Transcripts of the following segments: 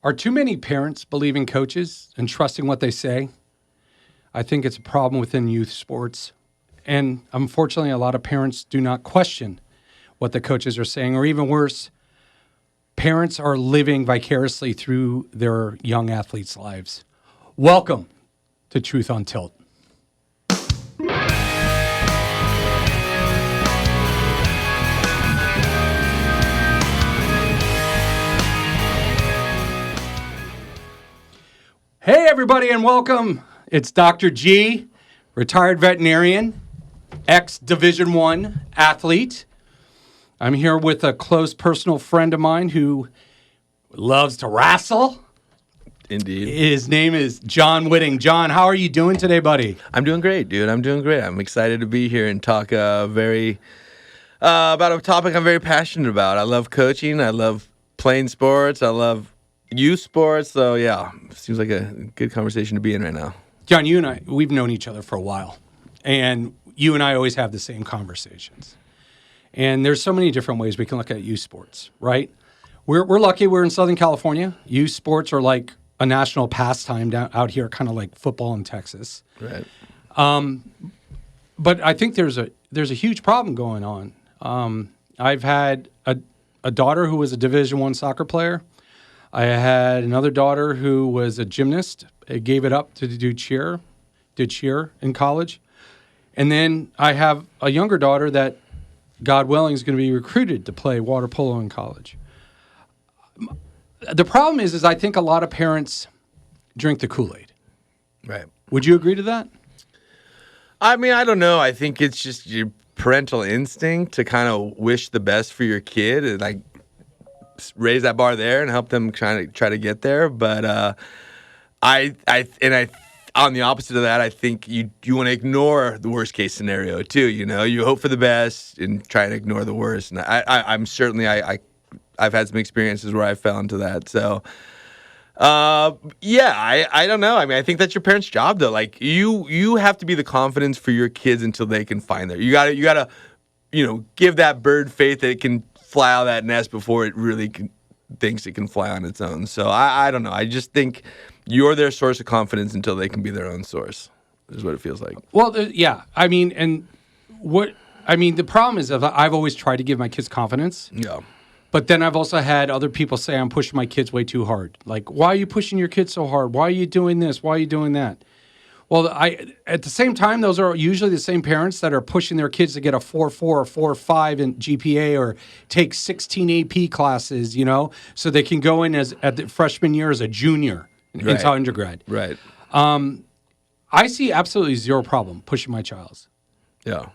Are too many parents believing coaches and trusting what they say? I think it's a problem within youth sports. And unfortunately, a lot of parents do not question what the coaches are saying, or even worse, parents are living vicariously through their young athletes' lives. Welcome to Truth on Tilt. Hey, everybody, and welcome. It's Dr. G, retired veterinarian, ex-Division I athlete. I'm here with a close personal friend of mine who loves to wrestle. Indeed. His name is John Whitting. John, how are you doing today, buddy? I'm doing great, dude. I'm doing great. I'm excited to be here and talk about a topic I'm very passionate about. I love coaching. I love playing sports. I love youth sports. So, yeah, seems like a good conversation to be in right now. John, you and I, we've known each other for a while, and you and I always have the same conversations. And there's so many different ways we can look at youth sports, right? We're lucky we're in Southern California. Youth sports are like a national pastime down out here, kind of like football in Texas. Right. But I think there's a huge problem going on. I've had a daughter who was a Division I soccer player. I had another daughter who was a gymnast. I gave it up to did cheer in college. And then I have a younger daughter that, God willing, is going to be recruited to play water polo in college. The problem is I think a lot of parents drink the Kool-Aid. Right. Would you agree to that? I mean, I don't know. I think it's just your parental instinct to kind of wish the best for your kid and like raise that bar there and help them try to get there. But I on the opposite of that, I think you want to ignore the worst case scenario too. You know, you hope for the best and try to ignore the worst. And I'm certainly I've had some experiences where I fell into that. So I don't know. I mean, I think that's your parents' job though. Like you have to be the confidence for your kids until they can find you gotta give that bird faith that it can fly out of that nest before it really thinks it can fly on its own. So I don't know. I just think you're their source of confidence until they can be their own source, is what it feels like. Well, yeah. I mean, the problem is I've always tried to give my kids confidence. Yeah. But then I've also had other people say I'm pushing my kids way too hard. Like, why are you pushing your kids so hard? Why are you doing this? Why are you doing that? Well, at the same time, those are usually the same parents that are pushing their kids to get a 4.4 or 4.5 in GPA or take 16 AP classes, so they can go in at the freshman year as a junior into undergrad. Right. I see absolutely zero problem pushing my child. Yeah.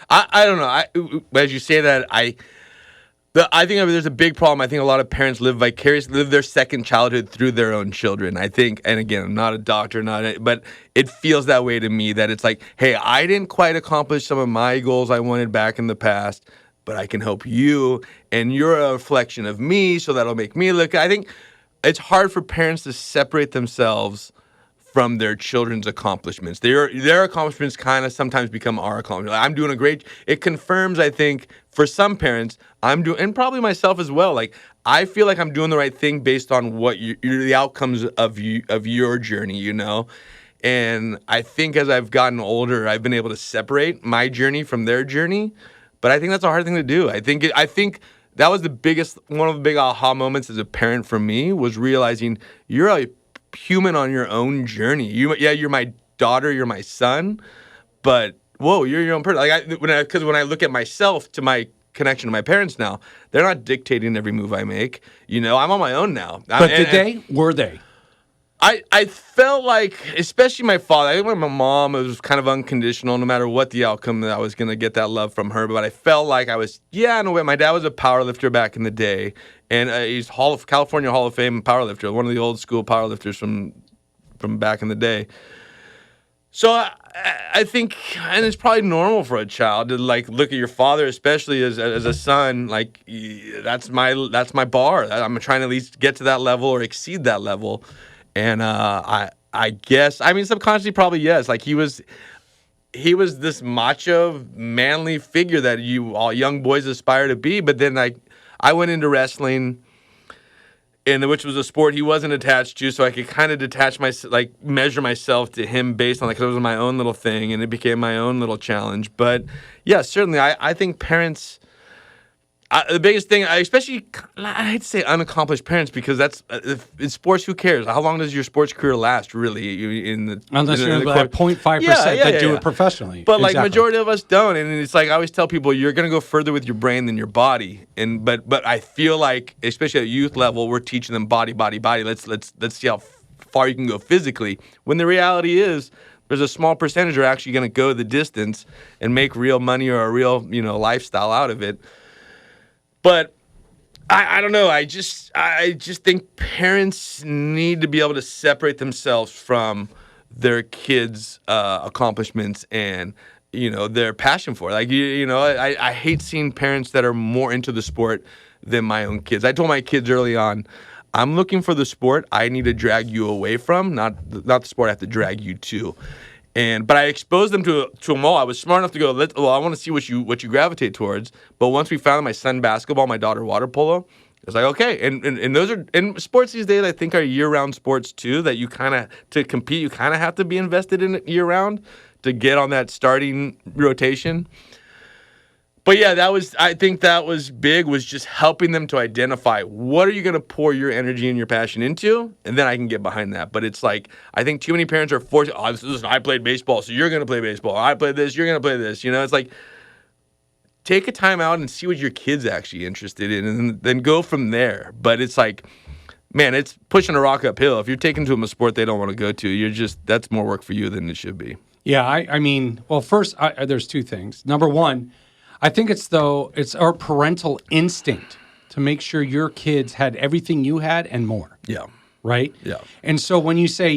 I don't know. As you say that, I think there's a big problem. I think a lot of parents live their second childhood through their own children. I think, and again, I'm not a doctor, but it feels that way to me that it's like, hey, I didn't quite accomplish some of my goals I wanted back in the past, but I can help you, and you're a reflection of me, so that'll make me look. I think it's hard for parents to separate themselves from their children's accomplishments. Their accomplishments kind of sometimes become our accomplishments. Like, I'm doing it confirms, I think, for some parents, and probably myself as well. Like, I feel like I'm doing the right thing based on what the outcomes of your journey, And I think as I've gotten older, I've been able to separate my journey from their journey. But I think that's a hard thing to do. I think that was one of the big aha moments as a parent for me was realizing you're a human on your own journey. You're my daughter, you're my son, but whoa, you're your own person. Like because when I look at myself to my connection to my parents now, they're not dictating every move I make. I'm on my own now. But were they? I felt like, especially my father, I think with my mom, it was kind of unconditional. No matter what the outcome, I was going to get that love from her. But I felt like I was, in a way, my dad was a powerlifter back in the day. And he's California Hall of Fame powerlifter, one of the old school powerlifters from back in the day. So I think, and it's probably normal for a child to like look at your father, especially as a son. Like that's my bar. I'm trying to at least get to that level or exceed that level. And I guess, I mean, subconsciously, probably yes. Like he was this macho, manly figure that all young boys aspire to be. But then I went into wrestling and which was a sport he wasn't attached to, so I could kind of measure myself to him based on, like, 'cause it was my own little thing, and it became my own little challenge. But yeah, certainly, I think parents. The biggest thing, especially, I hate to say unaccomplished parents, because that's in sports. Who cares? How long does your sports career last, really? Unless you're like 0.5% that do it professionally. But like majority of us don't, and it's like I always tell people, you're gonna go further with your brain than your body. And but I feel like, especially at youth level, we're teaching them body. Let's see how far you can go physically. When the reality is, there's a small percentage that are actually gonna go the distance and make real money or a real lifestyle out of it. But I don't know. I just think parents need to be able to separate themselves from their kids' accomplishments and their passion for it. Like I hate seeing parents that are more into the sport than my own kids. I told my kids early on, I'm looking for the sport I need to drag you away from, not the sport I have to drag you to. But I exposed them to them all. I was smart enough to go, I want to see what you gravitate towards. But once we found my son basketball, my daughter water polo, it's like, okay. And those are, and sports these days, I think, are year-round sports too, that you kind of, to compete, you kind of have to be invested in it year-round to get on that starting rotation. But yeah, I think that was big, was just helping them to identify what are you going to pour your energy and your passion into, and then I can get behind that. But it's like, I think too many parents are forced, listen, I played baseball, so you're going to play baseball. I played this, you're going to play this. It's like, take a time out and see what your kid's actually interested in, and then go from there. But it's like, man, it's pushing a rock uphill. If you're taking to them a sport they don't want to go to, that's more work for you than it should be. Yeah, I mean, well, first, there's two things. Number one, I think it's our parental instinct to make sure your kids had everything you had and more. Yeah. Right? Yeah. And so when you say,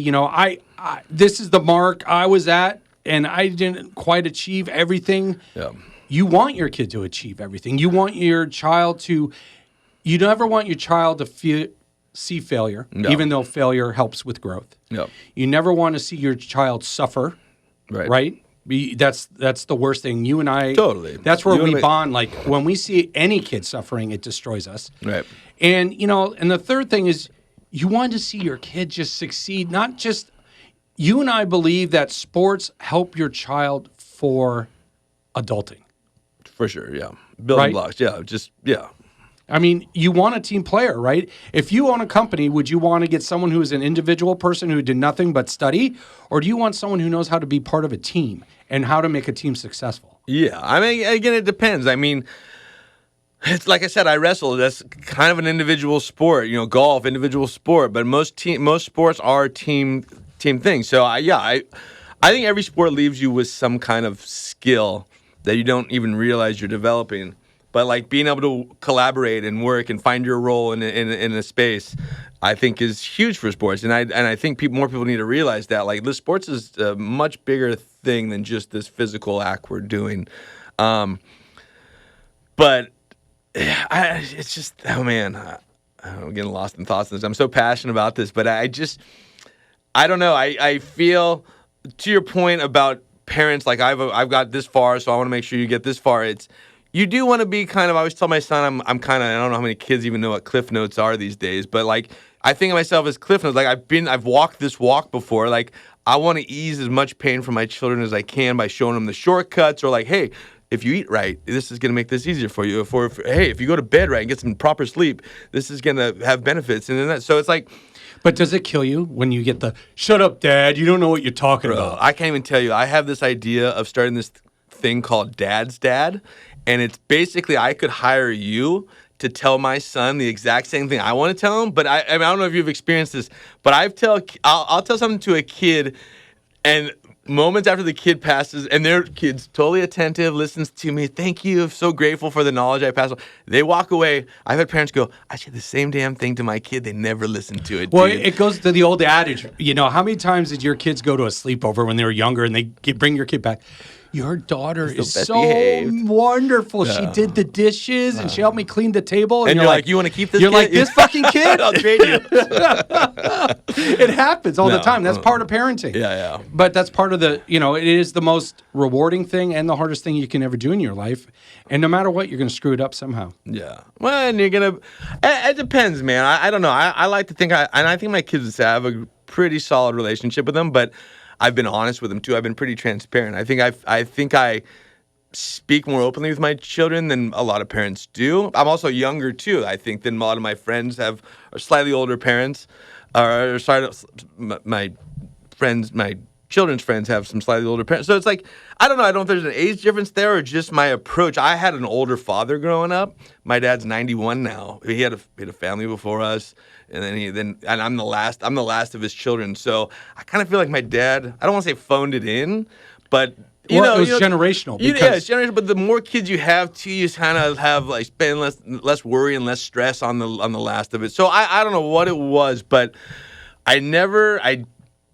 this is the mark I was at and I didn't quite achieve everything. Yeah. You want your kid to achieve everything. You want your child to, you never want your child to see failure, even though failure helps with growth. Yeah. You never want to see your child suffer. Right? That's the worst thing. You and I, totally. That's where we bond. Like when we see any kid suffering, it destroys us. Right. And and the third thing is, you want to see your kid just succeed. Not just you and I believe that sports help your child for adulting. For sure, yeah. Building blocks, yeah. I mean, you want a team player, right? If you own a company, would you want to get someone who is an individual person who did nothing but study? Or do you want someone who knows how to be part of a team and how to make a team successful? Yeah. I mean, again, it depends. I mean, it's like I said, I wrestle. That's kind of an individual sport. Golf, individual sport. But most sports are team things. So, I think every sport leaves you with some kind of skill that you don't even realize you're developing. But like being able to collaborate and work and find your role in a space, I think is huge for sports. And I think more people need to realize that like this sports is a much bigger thing than just this physical act we're doing. But it's just, oh man, I'm getting lost in thoughts. I'm so passionate about this, but I don't know. I feel, to your point about parents, like I've got this far, so I want to make sure you get this far. You do want to be kind of, I always tell my son, I'm kind of, I don't know how many kids even know what Cliff Notes are these days, but like, I think of myself as Cliff Notes. Like I've walked this walk before. Like I want to ease as much pain from my children as I can by showing them the shortcuts, or like, hey, if you eat right, this is going to make this easier for you. Hey, if you go to bed right and get some proper sleep, this is going to have benefits. And then so it's like, but does it kill you when you get the, shut up, Dad, you don't know what you're talking about? I can't even tell you. I have this idea of starting this thing called Dad's Dad. And it's basically, I could hire you to tell my son the exact same thing I want to tell him. But I don't know if you've experienced this, but I'll tell something to a kid, and moments after the kid passes, and their kid's totally attentive, listens to me, thank you, I'm so grateful for the knowledge I passed on. They walk away. I've had parents go, I said the same damn thing to my kid. They never listened to it. Well, it goes to the old adage. How many times did your kids go to a sleepover when they were younger and they bring your kid back? your daughter is best so behaved." wonderful. She did the dishes and she helped me clean the table. And you're like, "You want to keep this You're kid?" like, this fucking kid? I'll trade you. It happens all the time. That's part of parenting. Yeah. But that's part of the, it is the most rewarding thing and the hardest thing you can ever do in your life. And no matter what, you're going to screw it up somehow. Yeah. Well, and you're going to, it depends, man. I don't know. I like to think, and I think my kids have a pretty solid relationship with them, but I've been honest with them too. I've been pretty transparent. I think I speak more openly with my children than a lot of parents do. I'm also younger too, I think, than a lot of my friends are slightly older parents. My children's friends have some slightly older parents. So it's like, I don't know. I don't know if there's an age difference there or just my approach. I had an older father growing up. My dad's 91 now. He had a family before us, and and I'm the last of his children. So I kind of feel like my dad, I don't want to say phoned it in, but it was generational. Yeah, it's generational. But the more kids you have, too, you kind of have like spend less worry and less stress on the last of it. So I don't know what it was, but I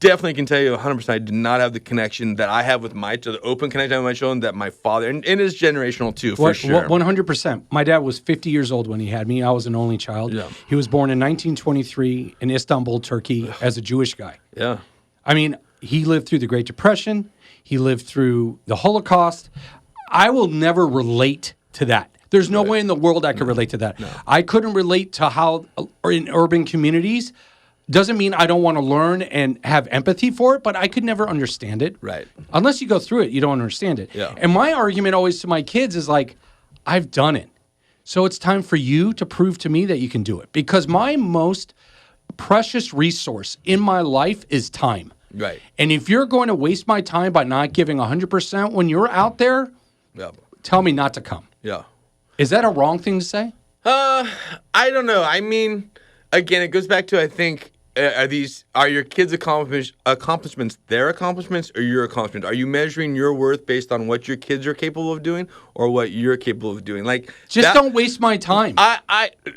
definitely can tell you 100% I did not have the connection that I have with the open connection with my children that my father, and it is generational too, for sure. 100%. My dad was 50 years old when he had me. I was an only child. Yeah. He was born in 1923 in Istanbul, Turkey, as a Jewish guy. Yeah. I mean, he lived through the Great Depression. He lived through the Holocaust. I will never relate to that. There's no way in the world I could relate to that. No. I couldn't relate to how in urban communities. Doesn't mean I don't want to learn and have empathy for it, but I could never understand it. Right. Unless you go through it, you don't understand it. Yeah. And my argument always to my kids is like, I've done it. So it's time for you to prove to me that you can do it. Because my most precious resource in my life is time. Right. And if you're going to waste my time by not giving 100% when you're out there, tell me not to come. Yeah. Is that a wrong thing to say? I don't know. I mean, again, it goes back to, I think, are your kids' accomplishments their accomplishments or your accomplishments? Are you measuring your worth based on what your kids are capable of doing or what you're capable of doing? Like, don't waste my time.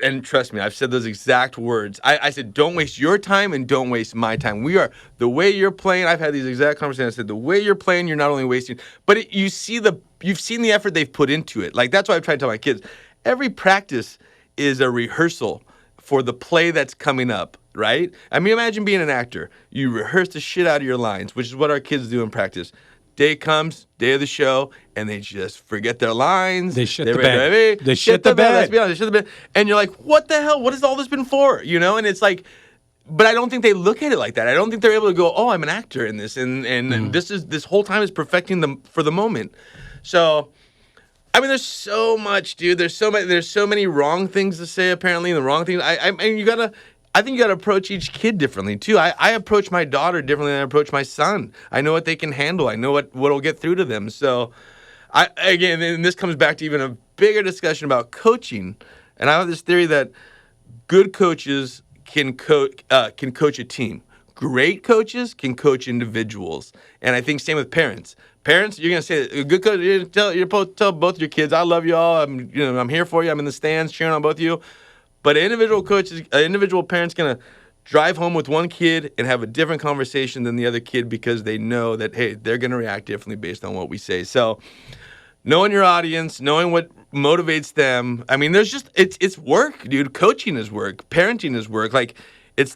And trust me, I've said those exact words. I said, don't waste your time and don't waste my time. The way you're playing, I've had these exact conversations. I said, the way you're playing, you're not only wasting, but you've seen the effort they've put into it. Like, that's why I've tried to tell my kids, every practice is a rehearsal for the play that's coming up, right? I mean, imagine being an actor. You rehearse the shit out of your lines, which is what our kids do in practice. Day comes, day of the show, and they just forget their lines. They shit the bed. They shit the bed. Let's be honest, they shit the bed. And you're like, what the hell? What has all this been for? And it's like, but I don't think they look at it like that. I don't think they're able to go, oh, I'm an actor in this, and this whole time is perfecting them for the moment. So, I mean, there's so much, dude. There's so many wrong things to say, apparently, and the wrong things. I think you gotta approach each kid differently too. I approach my daughter differently than I approach my son. I know what they can handle. I know what'll get through to them. So, and this comes back to even a bigger discussion about coaching. And I have this theory that good coaches can coach a team. Great coaches can coach individuals. And I think same with parents. Parents, you're gonna say a good coach. You're supposed to tell both your kids, "I love y'all. I'm here for you. I'm in the stands cheering on both of you." But individual parent's gonna drive home with one kid and have a different conversation than the other kid because they know that, hey, they're gonna react differently based on what we say. So, knowing your audience, knowing what motivates them. I mean, it's work, dude. Coaching is work. Parenting is work. Like,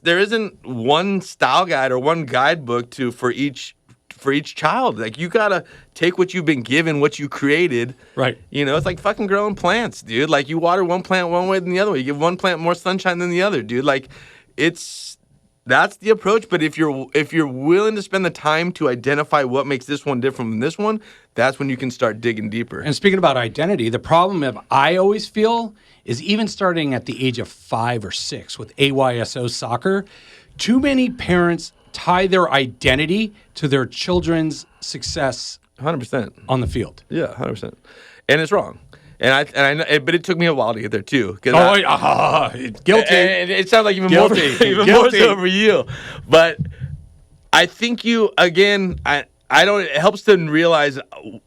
there isn't one style guide or one guidebook for each child. Like, you gotta take what you've been given, what you created. Right. It's like fucking growing plants, dude. Like, you water one plant one way than the other way. You give one plant more sunshine than the other, dude. Like, that's the approach. But if you're willing to spend the time to identify what makes this one different from this one, that's when you can start digging deeper. And speaking about identity, the problem I always feel is even starting at the age of 5 or 6 with AYSO soccer, too many parents tie their identity to their children's success 100% on the field. Yeah, 100%. And it's wrong. And I know, but it took me a while to get there too. Guilty. And it sounds like even more so for you. But I think I I don't. It helps them realize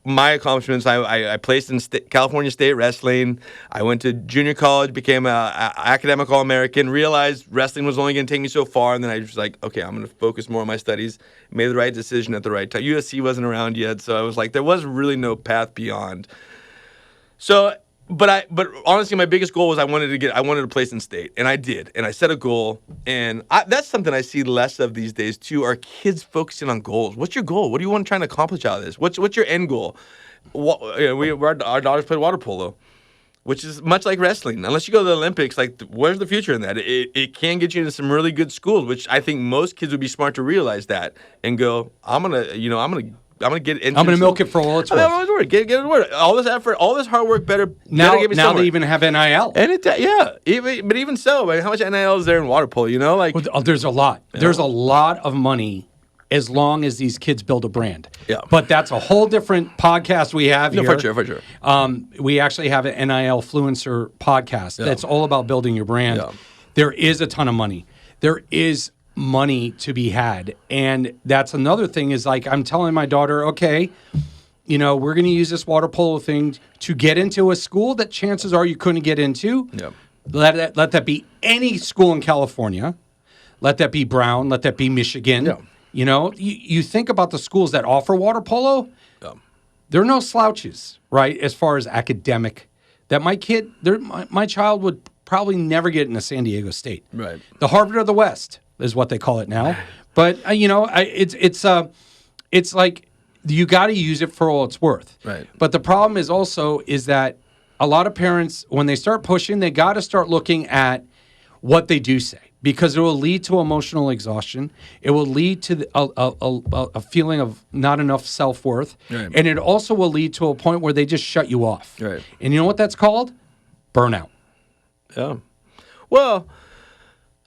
my accomplishments. I placed in California State Wrestling. I went to junior college, became a academic All-American. Realized wrestling was only going to take me so far, and then I was like, okay, I'm going to focus more on my studies. Made the right decision at the right time. USC wasn't around yet, so I was like, there was really no path beyond. So. But honestly, my biggest goal was I wanted to place in state, and I did, and I set a goal, and that's something I see less of these days too. Are kids focusing on goals? What's your goal? What do you want to try to accomplish out of this? What's your end goal? Our daughters played water polo, which is much like wrestling. Unless you go to the Olympics, like where's the future in that? It can get you into some really good schools, which I think most kids would be smart to realize that and go, I'm gonna get into. I'm gonna milk it for all it's worth. Get it worth. All this effort, all this hard work, better Now give me somewhere. they even have NIL. And but even so, like, how much NIL is there in water polo? Like there's a lot. There's a lot of money as long as these kids build a brand. Yeah. But that's a whole different podcast we have here. For sure. We actually have an NIL Fluencer podcast that's all about building your brand. Yeah. There is a ton of money. There is money to be had. And that's another thing is like I'm telling my daughter, okay, we're going to use this water polo thing to get into a school that chances are you couldn't get into. Yep. Let that be any school in California. Let that be Brown. Let that be Michigan. Yeah. You think about the schools that offer water polo. Yeah. They're no slouches, right? As far as academic, that my child would probably never get into San Diego State. Right. The Harvard of the West is what they call it now. But it's like you got to use it for all it's worth. Right. But the problem is that a lot of parents, when they start pushing, they got to start looking at what they do say, because it will lead to emotional exhaustion. It will lead to a feeling of not enough self-worth. Right. And it also will lead to a point where they just shut you off. Right. And you know what that's called? Burnout. Yeah. Well,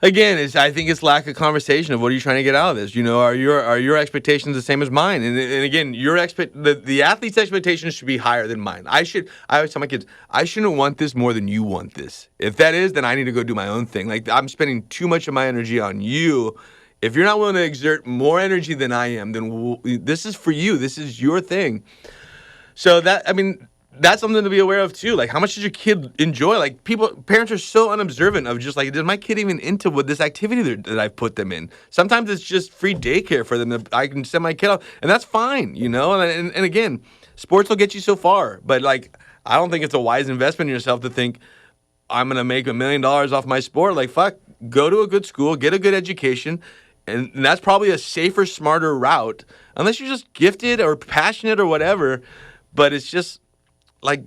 again, I think it's lack of conversation of what are you trying to get out of this? Are your expectations the same as mine? And again, the athlete's expectations should be higher than mine. I always tell my kids, I shouldn't want this more than you want this. If that is, then I need to go do my own thing. Like I'm spending too much of my energy on you. If you're not willing to exert more energy than I am, then this is for you. This is your thing. So that's something to be aware of too. Like, how much does your kid enjoy? Like, parents are so unobservant of just like, is my kid even into this activity that I've put them in? Sometimes it's just free daycare for them. I can send my kid off, and that's fine, And again, sports will get you so far, but like, I don't think it's a wise investment in yourself to think I'm gonna make $1 million off my sport. Like, fuck, go to a good school, get a good education. And that's probably a safer, smarter route, unless you're just gifted or passionate or whatever. But it's just like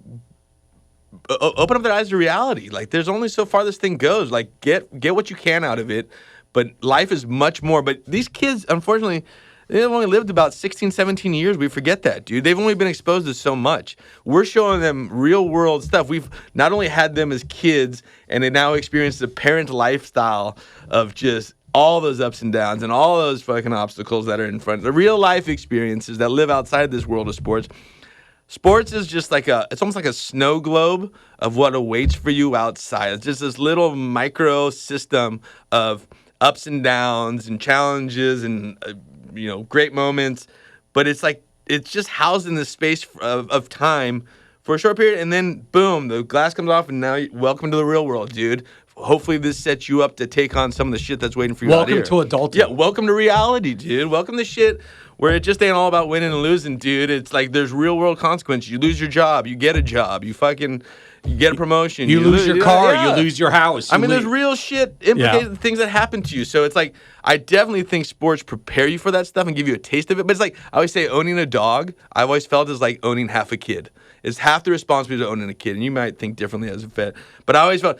open up their eyes to reality. Like there's only so far this thing goes. Like get what you can out of it. But life is much more. But these kids, unfortunately, they've only lived about 16, 17 years. We forget that, dude. They've only been exposed to so much. We're showing them real world stuff. We've not only had them as kids, and they now experience the parent lifestyle of just all those ups and downs and all those fucking obstacles that are in front. The real life experiences that live outside this world of sports. Sports is just it's almost like a snow globe of what awaits for you outside. It's just this little micro system of ups and downs and challenges and, great moments. But it's just housed in this space of time for a short period. And then, boom, the glass comes off and now welcome to the real world, dude. Hopefully this sets you up to take on some of the shit that's waiting for you out here. Welcome to adulthood. Yeah, welcome to reality, dude. Welcome to shit where it just ain't all about winning and losing, dude. It's like there's real world consequences. You lose your job, you get a job, you get a promotion. You lose your car, you lose your house. There's real shit implicated things that happen to you. So it's like, I definitely think sports prepare you for that stuff and give you a taste of it. But it's like, I always say owning a dog, I've always felt is like owning half a kid. It's half the responsibility of owning a kid. And you might think differently as a vet. But I always felt,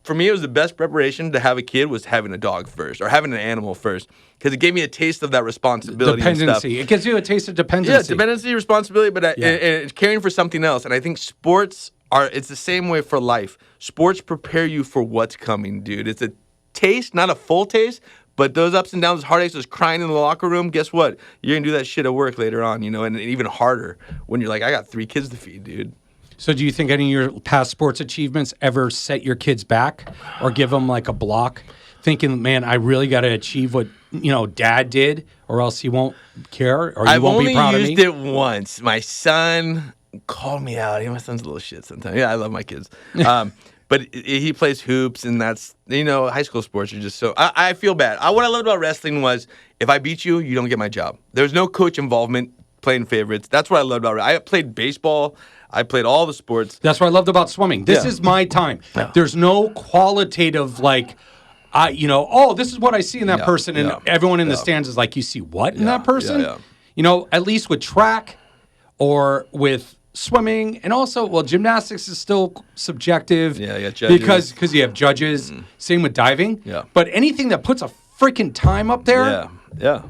for me, it was the best preparation to have a kid was having a dog first or having an animal first. Because it gave me a taste of that responsibility dependency. and stuff. It gives you a taste of dependency. Yeah, dependency, responsibility, but and it's caring for something else. And I think sports it's the same way for life. Sports prepare you for what's coming, dude. It's a taste, not a full taste, but those ups and downs, those heartaches, those crying in the locker room, guess what? You're going to do that shit at work later on, and even harder when you're like, I got 3 kids to feed, dude. So do you think any of your past sports achievements ever set your kids back or give them like a block? thinking, man, I really got to achieve what, dad did, or else he won't care, or you I've won't only be proud of me? used it once. My son called me out. My son's a little shit sometimes. Yeah, I love my kids. But he plays hoops, and that's, high school sports are just so... I feel bad. What I loved about wrestling was, if I beat you, you don't get my job. There's no coach involvement playing favorites. That's what I loved about it. I played baseball. I played all the sports. That's what I loved about swimming. This is my time. Yeah. There's no qualitative, this is what I see in that person, and everyone in the stands is like, you see what in that person? Yeah. At least with track or with swimming, and also, gymnastics is still subjective. Yeah, judges. Because you have judges. Same with diving. Yeah. But anything that puts a freaking time up there, Yeah.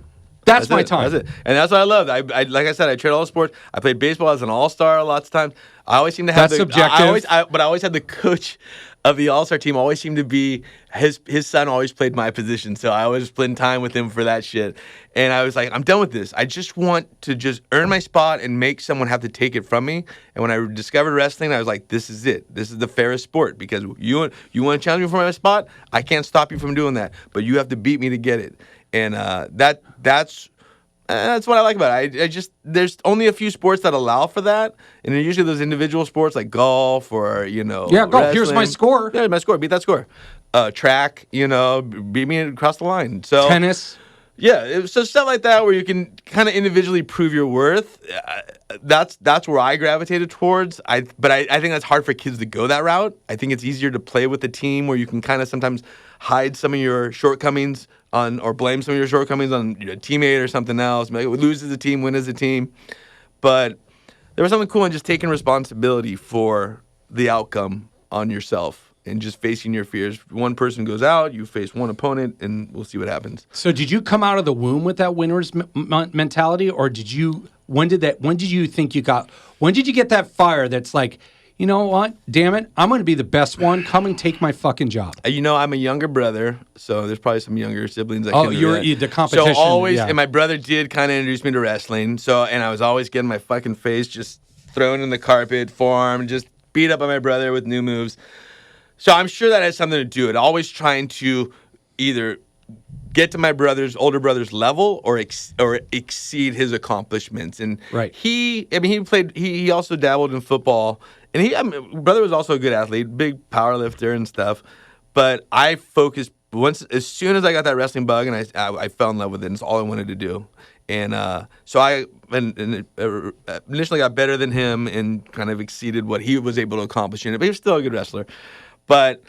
that's my time. That's it. And that's what I loved. I like I said, I tried all the sports. I played baseball as an all-star lots of times. I always seem to have That's subjective. But I always had the coach of the all-star team always seemed to be his son always played my position. So I always spend time with him for that shit. And I was like, I'm done with this. I just want to just earn my spot and make someone have to take it from me. And when I discovered wrestling, I was like, this is it. This is the fairest sport, because you want to challenge me for my spot? I can't stop you from doing that, but you have to beat me to get it. And that's what I like about it. I just, there's only a few sports that allow for that, and they're usually those individual sports like golf or golf. Here's my score. Yeah, my score. Beat that score. Track. Beat me across the line. So Tennis. Yeah, so stuff like that where you can kind of individually prove your worth. That's where I gravitated towards. But I think that's hard for kids to go that route. I think it's easier to play with a team where you can kind of sometimes hide some of your shortcomings on, or blame some of your shortcomings on your teammate or something else. Maybe lose as a team, win as a team. But there was something cool in just taking responsibility for the outcome on yourself and just facing your fears. One person goes out, you face one opponent, and we'll see what happens. So did you come out of the womb with that winner's mentality, or when did you get that fire that's like, you know what? Damn it. I'm going to be the best one. Come and take my fucking job. I'm a younger brother, so there's probably some younger siblings that can do you're that. the competition. So always, yeah. and my brother did kind of introduce me to wrestling. So, and I was always getting my fucking face just thrown in the carpet, forearm, just beat up by my brother with new moves. So I'm sure that has something to do with it. Always trying to either get to my older brother's level or exceed his accomplishments. And right. he also dabbled in football. And brother was also a good athlete, big power lifter and stuff. But I focused as soon as I got that wrestling bug, and I fell in love with it. And it's all I wanted to do. And so I initially got better than him and kind of exceeded what he was able to accomplish in it. But he was still a good wrestler. But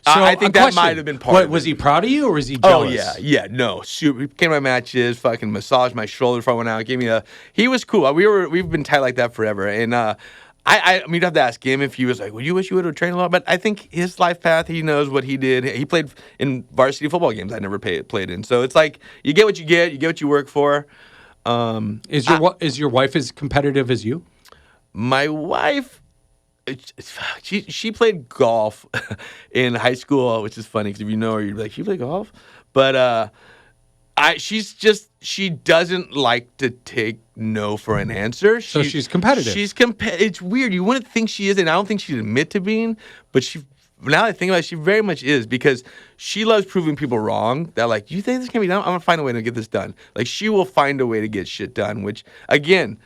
I think that might have been part of it. Was he proud of you, or was he jealous? Oh, yeah. No, shoot. He came to my matches, fucking massaged my shoulder before I went out. He was cool. We've been tight like that forever. And you'd have to ask him if he was like, well, you wish you would have trained a lot. But I think his life path, he knows what he did. He played in varsity football games I never played in. So it's like, you get what you get what you work for. Is your wife as competitive as you? My wife, she played golf in high school, which is funny because if you know her, you're like, she played golf? But she doesn't like to take no for an answer. So she's competitive. It's weird. You wouldn't think she is, and I don't think she'd admit to being, but now that I think about it, she very much is, because she loves proving people wrong. That like, you think this can be done? I'm going to find a way to get this done. Like, she will find a way to get shit done, which, again,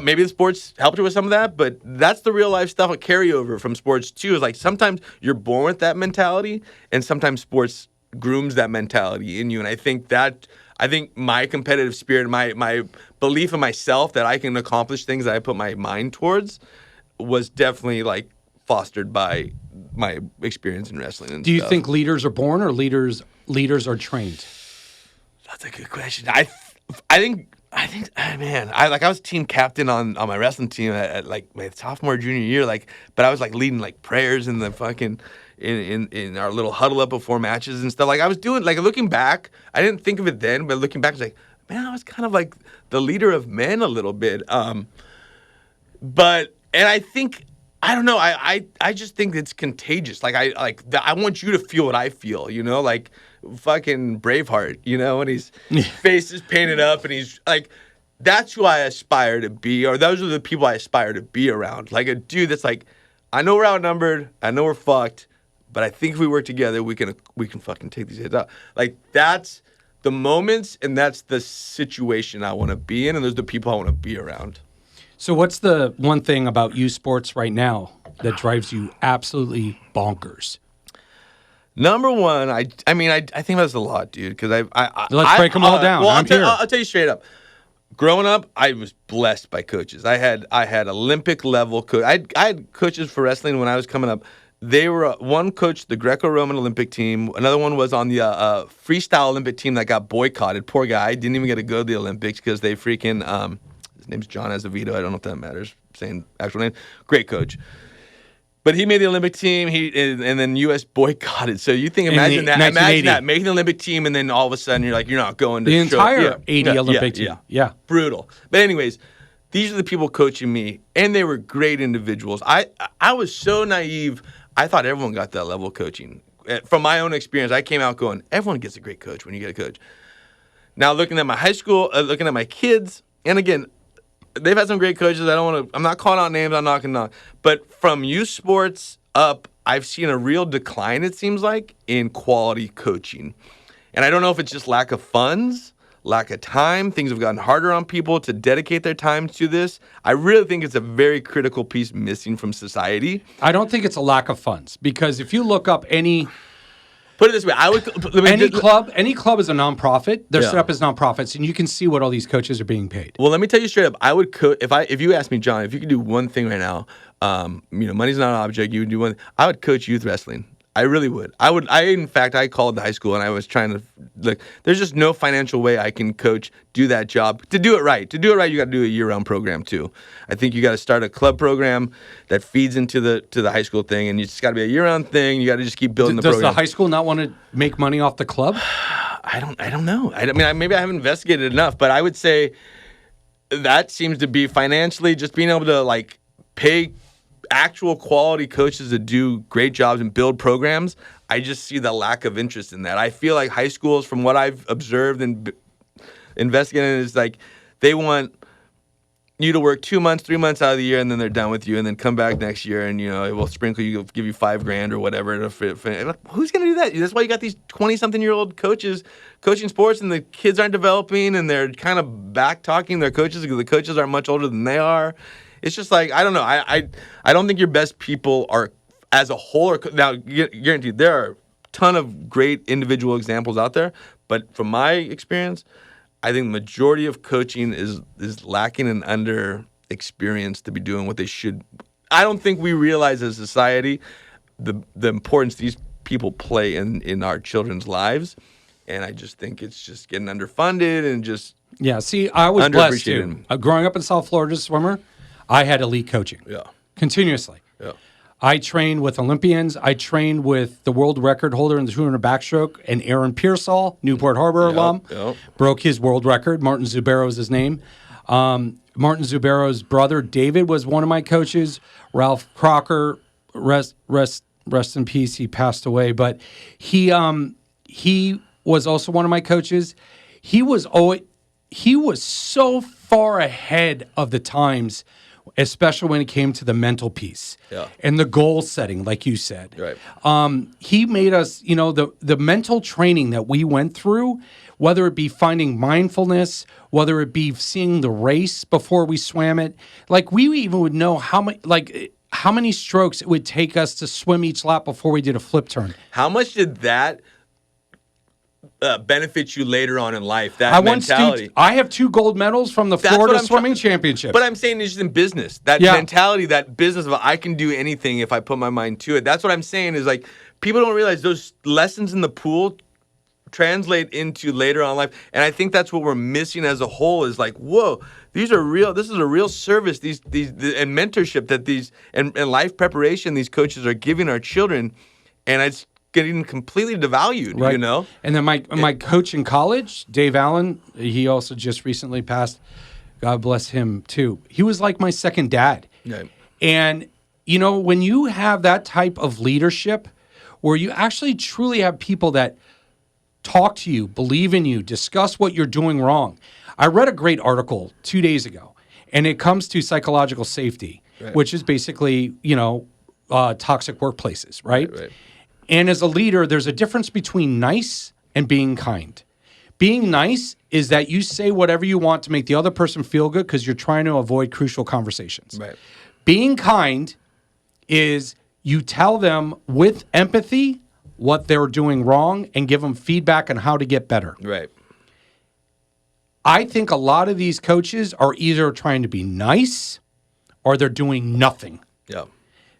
maybe the sports helped her with some of that, but that's the real life stuff, a carryover from sports too. Is like sometimes you're born with that mentality, and sometimes sports grooms that mentality in you. And I think my competitive spirit, my belief in myself that I can accomplish things that I put my mind towards, was definitely like fostered by my experience in wrestling. And do you stuff. think leaders are born, or leaders are trained? That's a good question. I think, man, I was team captain on my wrestling team at like my sophomore, junior year, but I was like leading like prayers in the fucking in our little huddle up before matches and stuff. Like I was doing, like, looking back, I didn't think of it then, but looking back, I was like, man, I was kind of like the leader of men a little bit. But I think, I don't know, I just think it's contagious. Like I want you to feel what I feel, like fucking Braveheart, when his face is painted up and he's like, that's who I aspire to be, or those are the people I aspire to be around. Like a dude that's like, I know we're outnumbered, I know we're fucked, But I think if we work together, we can fucking take these kids out. Like, that's the moments, and that's the situation I want to be in, and those are the people I want to be around. So what's the one thing about youth sports right now that drives you absolutely bonkers? Number one, I think about this a lot, dude, because Let's break them all down. Well, I'm here. I'll tell you straight up. Growing up, I was blessed by coaches. I had Olympic level coach. I had coaches for wrestling when I was coming up. They were one coach the Greco-Roman Olympic team. Another one was on the freestyle Olympic team that got boycotted. Poor guy, didn't even get to go to the Olympics because they freaking his name's John Azevedo. I don't know if that matters. Saying actual name. Great coach. But he made the Olympic team. And then U.S. boycotted. So you think, imagine that, making the Olympic team, and then all of a sudden you're like, you're not going to the entire 80 Olympic team. Yeah, brutal. But anyways, these are the people coaching me, and they were great individuals. I was so naive. I thought everyone got that level of coaching. From my own experience, I came out going, everyone gets a great coach when you get a coach. Now looking at my high school, looking at my kids, and again, they've had some great coaches. I'm not calling out names. I'm not going to. But from youth sports up, I've seen a real decline, it seems like, in quality coaching. And I don't know if it's just lack of funds, lack of time. Things have gotten harder on people to dedicate their time to this. I really think it's a very critical piece missing from society. I don't think it's a lack of funds, because if you look up any... Put it this way, any club is a nonprofit. They're set up as nonprofits, and you can see what all these coaches are being paid. Well, let me tell you straight up. I would if you asked me, John, if you could do one thing right now, money's not an object. You would do one. I would coach youth wrestling. I really would. In fact, I called the high school, and I was trying to look. There's just no financial way I can do that job. To do it right, you got to do a year-round program too. I think you got to start a club program that feeds into the high school thing, and you just got to be a year-round thing. You got to just keep building the program. Does the high school not want to make money off the club? I don't know. Maybe I haven't investigated enough, but I would say that seems to be financially just being able to like pay actual quality coaches that do great jobs and build programs. I just see the lack of interest in that. I feel like high schools, from what I've observed and investigated, is like they want you to work 2 months, 3 months out of the year, and then they're done with you, and then come back next year, and we'll sprinkle you, give you $5,000 or whatever. Who's gonna do that? That's why you got these 20-something-year-old coaches coaching sports, and the kids aren't developing, and they're kind of back talking their coaches because the coaches are much older than they are. It's just like, I don't know. I don't think your best people are, as a whole, now guaranteed there are a ton of great individual examples out there, but from my experience, I think the majority of coaching is lacking and under experienced to be doing what they should. I don't think we realize as a society the importance these people play in our children's lives, and I just think it's just getting underfunded and just see, I was blessed too. Growing up in South Florida as a swimmer, I had elite coaching. Yeah. Continuously. Yeah. I trained with Olympians. I trained with the world record holder in the 200 backstroke, and Aaron Pearsall, Newport Harbor alum, broke his world record. Martin Zubero is his name. Martin Zubero's brother, David, was one of my coaches. Ralph Crocker, rest in peace. He passed away, but he was also one of my coaches. He was so far ahead of the times, especially when it came to the mental piece and the goal setting, like you said. Right. He made us, the mental training that we went through, whether it be finding mindfulness, whether it be seeing the race before we swam it. Like, we even would know how many strokes it would take us to swim each lap before we did a flip turn. How much did that benefit you later on in life, that mentality? I have 2 gold medals from the Florida Swimming Championship. But I'm saying it's just in business. That mentality, that business of I can do anything if I put my mind to it. That's what I'm saying is, like, people don't realize those lessons in the pool translate into later on in life. And I think that's what we're missing as a whole is like, whoa, this is a real service, these and mentorship that and life preparation these coaches are giving our children. And it's getting completely devalued, right. And then my coach in college, Dave Allen, he also just recently passed. God bless him too. He was like my second dad. Right. And when you have that type of leadership, where you actually truly have people that talk to you, believe in you, discuss what you're doing wrong. I read a great article 2 days ago, and it comes to psychological safety, which is basically toxic workplaces, right? Right. And as a leader, there's a difference between nice and being kind. Being nice is that you say whatever you want to make the other person feel good because you're trying to avoid crucial conversations. Right. Being kind is you tell them with empathy what they're doing wrong and give them feedback on how to get better. Right. I think a lot of these coaches are either trying to be nice or they're doing nothing. Yeah.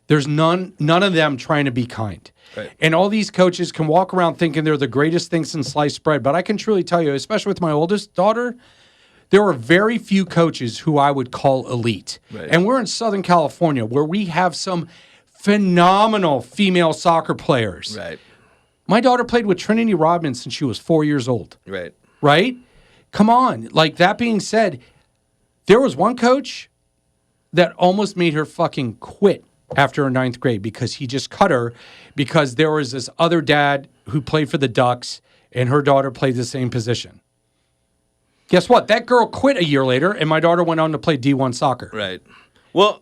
There's none of them trying to be kind. Right. And all these coaches can walk around thinking they're the greatest thing since sliced bread. But I can truly tell you, especially with my oldest daughter, there are very few coaches who I would call elite. Right. And we're in Southern California where we have some phenomenal female soccer players. Right. My daughter played with Trinity Rodman since she was 4 years old. Right. Right? Come on. Like, that being said, there was one coach that almost made her fucking quit after her 9th grade because he just cut her because there was this other dad who played for the Ducks and her daughter played the same position. Guess what? That girl quit a year later and my daughter went on to play D1 soccer. Right. Well,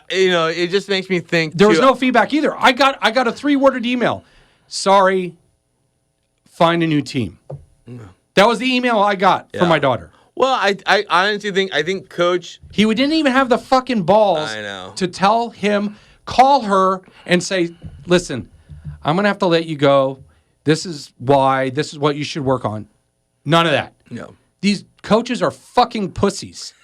it just makes me think There was no feedback either. I got a 3-worded email. Sorry, find a new team. That was the email I got from my daughter. Well, I honestly think Coach. He didn't even have the fucking balls I know. to tell him, call her and say, listen, I'm going to have to let you go. This is why. This is what you should work on. None of that. No. These coaches are fucking pussies.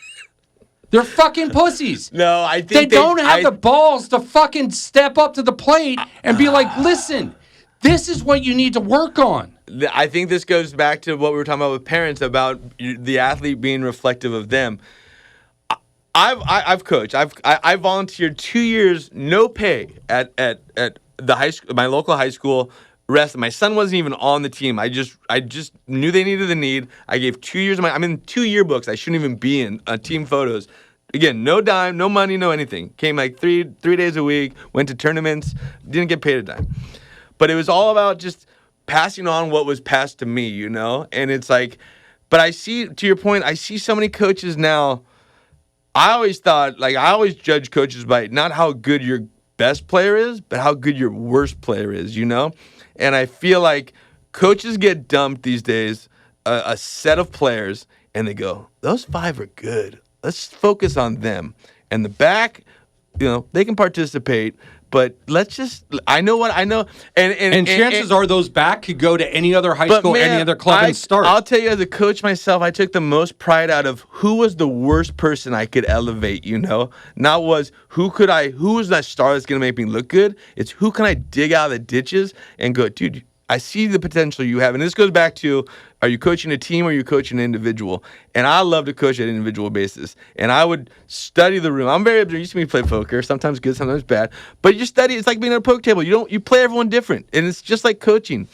They're fucking pussies. No, I think they don't have the balls to fucking step up to the plate and be like, listen, this is what you need to work on. I think this goes back to what we were talking about with parents about the athlete being reflective of them. I've coached. I volunteered 2 years, no pay at the high school, my local high school. My son wasn't even on the team. I just knew they needed the need. I gave 2 years of I'm in 2 yearbooks. I shouldn't even be in team photos. Again, no dime, no money, no anything. Came like three days a week. Went to tournaments. Didn't get paid a dime. But it was all about just passing on what was passed to me, you know? And it's like, but I see, to your point, I see so many coaches now. I always judge coaches by not how good your best player is, but how good your worst player is, you know? And I feel like coaches get dumped these days, a set of players, and they go, those 5 are good. Let's focus on them. And the back, they can participate, but let's just, I know. And chances are those back could go to any other high school, any other club and start. I'll tell you, as a coach myself, I took the most pride out of who was the worst person I could elevate, Not who was that star that's going to make me look good? It's who can I dig out of the ditches and go, dude, I see the potential you have. And this goes back to, are you coaching a team or are you coaching an individual? And I love to coach at an individual basis. And I would study the room. I'm very observant. You see me play poker, sometimes good, sometimes bad. But you study, it's like being at a poker table. You play everyone different. And it's just like coaching.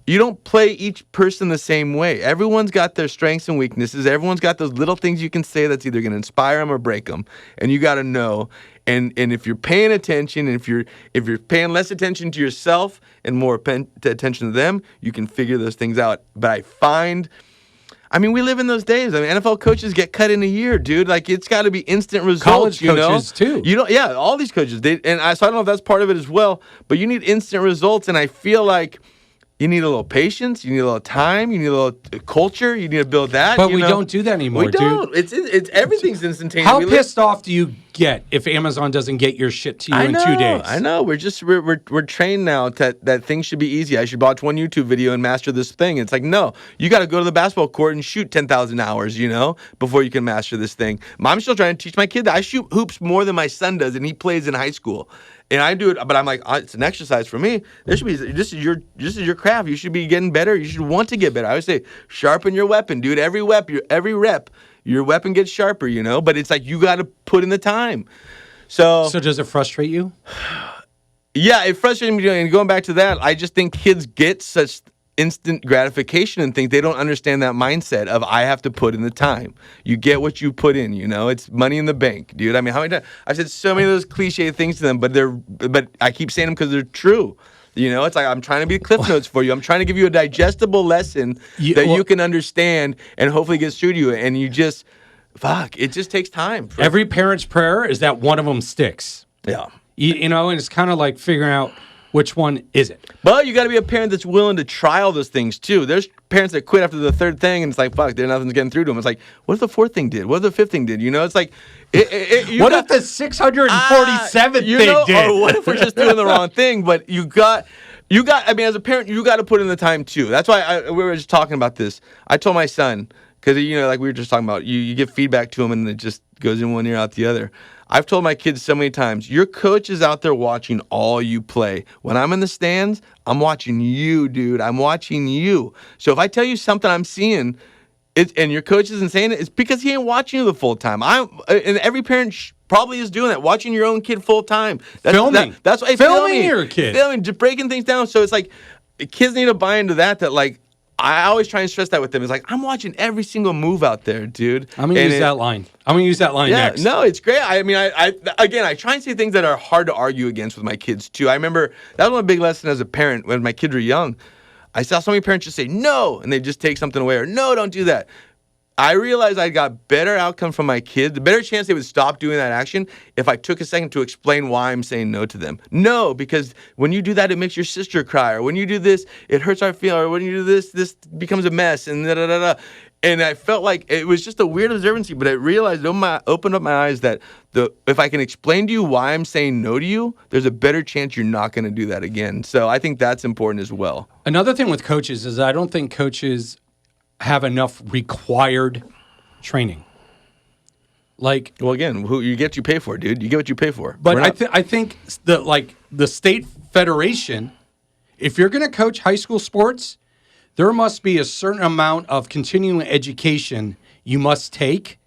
You don't play each person the same way. Everyone's got their strengths and weaknesses. Everyone's got those little things you can say that's either going to inspire them or break them. And you got to know. And if you're paying attention, and if you're paying less attention to yourself and more attention to them, you can figure those things out. But I find, we live in those days. NFL coaches get cut in a year, dude. Like, it's got to be instant results. College coaches too. All these coaches. So I don't know if that's part of it as well. But you need instant results, and I feel like you need a little patience. You need a little time. You need a little culture. You need to build that. But we don't do that anymore, dude. We don't. It's everything's instantaneous. How pissed off do you get if Amazon doesn't get your shit to you in 2 days? I know. We're trained now that things should be easy. I should watch one YouTube video and master this thing. It's like, no, you got to go to the basketball court and shoot 10,000 hours, before you can master this thing. I'm still trying to teach my kid that I shoot hoops more than my son does, and he plays in high school. And I do it, but I'm like, it's an exercise for me. This is your craft. You should be getting better. You should want to get better. I always say, sharpen your weapon, dude. Every rep, your weapon gets sharper, But it's like you got to put in the time. So does it frustrate you? Yeah, it frustrates me. And going back to that, I just think kids get such instant gratification and think they don't understand that mindset of I have to put in the time. You get what you put in, It's money in the bank, dude. How many times I've said so many of those cliche things to them, but I keep saying them because they're true. It's like I'm trying to be Cliff Notes for you. I'm trying to give you a digestible lesson that you can understand and hopefully gets through to you. And you just, it just takes time. Every parent's prayer is that one of them sticks. Yeah. And it's kind of like figuring out Which one is it? But you got to be a parent that's willing to try all those things too. There's parents that quit after the third thing, and it's like, fuck, nothing's getting through to them. It's like, what if the fourth thing did? What if the fifth thing did? You know, it's like, what if the 647th thing did? Or what if we're just doing the wrong thing? But you got. I mean, as a parent, you got to put in the time too. That's why we were just talking about this. I told my son, because like we were just talking about, you give feedback to him and it just goes in one ear out the other. I've told my kids so many times, your coach is out there watching all you play. When I'm in the stands, I'm watching you, dude. I'm watching you. So if I tell you something I'm seeing, and your coach isn't saying it, it's because he ain't watching you the full time. And every parent probably is doing that, watching your own kid full time. Filming. That's why filming your kid. Filming, just breaking things down. So it's like kids need to buy into that. Like I always try and stress that with them. It's like I'm watching every single move out there, dude. I'm gonna use that line. I'm gonna use that line next. No, it's great. I mean, I try and say things that are hard to argue against with my kids too. I remember that was one big lesson as a parent when my kids were young. I saw so many parents just say no, and they just take something away, or no, don't do that. I realized I got better outcome from my kids, the better chance they would stop doing that action if I took a second to explain why I'm saying no to them. No, because when you do that, it makes your sister cry, or when you do this, it hurts our feelings, or when you do this becomes a mess, and da-da-da-da. And I felt like it was just a weird observancy, but I realized, opened up my eyes that if I can explain to you why I'm saying no to you, there's a better chance you're not going to do that again. So I think that's important as well. Another thing with coaches is I don't think coaches have enough required training. Like, well, again, you get what you pay for, dude. You get what you pay for. But I think the state federation, if you're going to coach high school sports, there must be a certain amount of continuing education you must take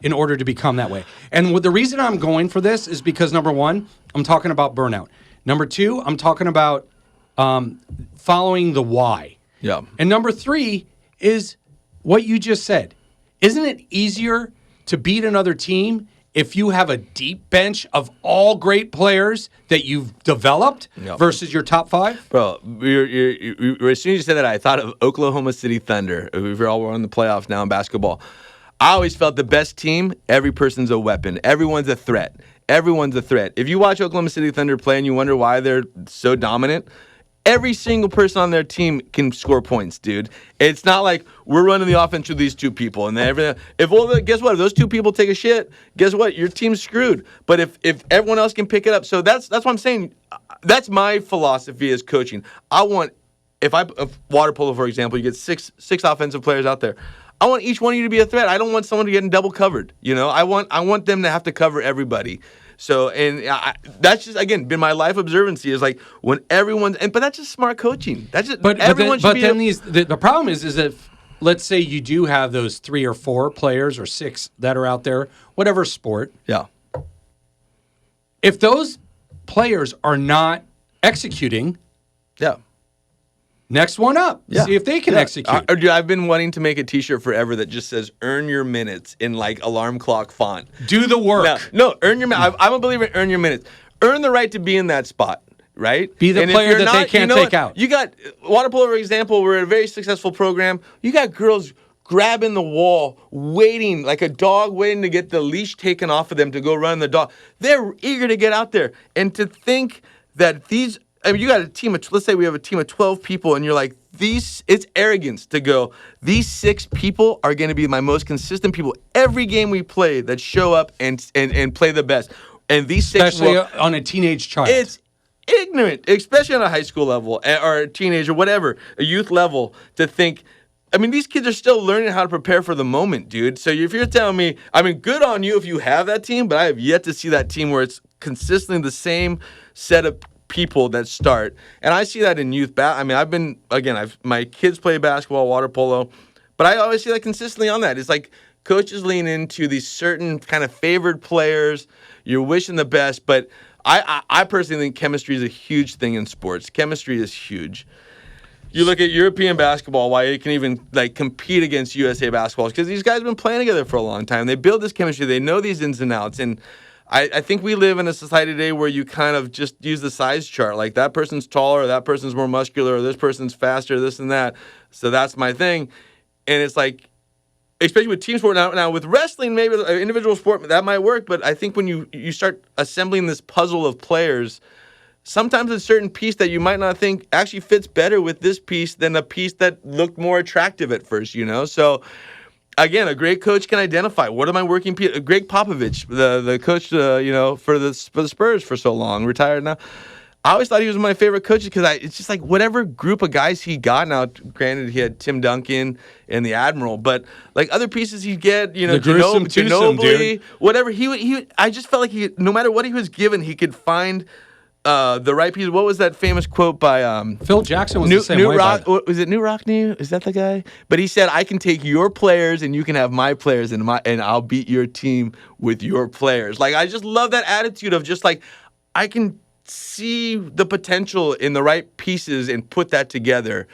in order to become that way. And the reason I'm going for this is because, number one, I'm talking about burnout. Number two, I'm talking about following the why. Yeah. And number three is what you just said. Isn't it easier to beat another team if you have a deep bench of all great players that you've developed versus your top five? Bro, as soon as you said that, I thought of Oklahoma City Thunder. We're all in the playoffs now in basketball. I always felt the best team, every person's a weapon. Everyone's a threat. Everyone's a threat. If you watch Oklahoma City Thunder play and you wonder why they're so dominant, every single person on their team can score points, dude. It's not like we're running the offense with these two people and then everything. Guess what? If those two people take a shit, guess what? Your team's screwed. But if everyone else can pick it up, so that's what I'm saying. That's my philosophy as coaching. I want, if water polo, for example, you get six offensive players out there. I want each one of you to be a threat. I don't want someone to get double covered. You know, I want them to have to cover everybody. So, and that's just, again, been my life observancy is like when everyone's, but that's just smart coaching. That's just, everyone should be. The problem is that let's say you do have those 3 or 4 players or 6 that are out there, whatever sport. Yeah. If those players are not executing. Yeah. Next one up. Yeah. See if they can execute. Dude, I've been wanting to make a T-shirt forever that just says "Earn your minutes" in like alarm clock font. Do the work. No, earn your minutes. I'm a believer in earn your minutes. Earn the right to be in that spot, right? Be the player that they can't take out. You got water polo, for example. We're a very successful program. You got girls grabbing the wall, waiting like a dog waiting to get the leash taken off of them to go run the dog. They're eager to get out there, and to think that these. I mean, you got a team of, let's say we have a team of 12 people, and you're like, it's arrogance to go, these 6 people are going to be my most consistent people every game we play that show up and play the best. And these 6 especially on a teenage child. It's ignorant, especially on a high school level or a teenager, whatever, a youth level, to think, I mean, these kids are still learning how to prepare for the moment, dude. So if you're telling me, I mean, good on you if you have that team, but I have yet to see that team where it's consistently the same set of people that start. And I see that in youth. I mean, my kids play basketball, water polo, but I always see that consistently on that. It's like coaches lean into these certain kind of favored players. You're wishing the best, but I personally think chemistry is a huge thing in sports. Chemistry is huge. You look at European basketball, why it can even like compete against USA basketball, because these guys have been playing together for a long time. They build this chemistry. They know these ins and outs. And I think we live in a society today where you kind of just use the size chart. Like that person's taller, or that person's more muscular, or this person's faster, this and that. So that's my thing. And it's like, especially with team sport now with wrestling, maybe individual sport, that might work. But I think when you start assembling this puzzle of players, sometimes a certain piece that you might not think actually fits better with this piece than a piece that looked more attractive at first, So again, a great coach can identify what are my working pieces. Greg Popovich, the coach, for the Spurs for so long, retired now. I always thought he was one of my favorite coaches because it's just like whatever group of guys he got. Now, granted, he had Tim Duncan and the Admiral, but like other pieces he'd get, the gruesome twosome, dude. Whatever I just felt like no matter what he was given, he could find the right piece. What was that famous quote by Phil Jackson was the same way. Was it New Rockney? Is that the guy? But he said, "I can take your players and you can have my players, and I'll beat your team with your players." Like I just love that attitude of just like I can see the potential in the right pieces and put that together.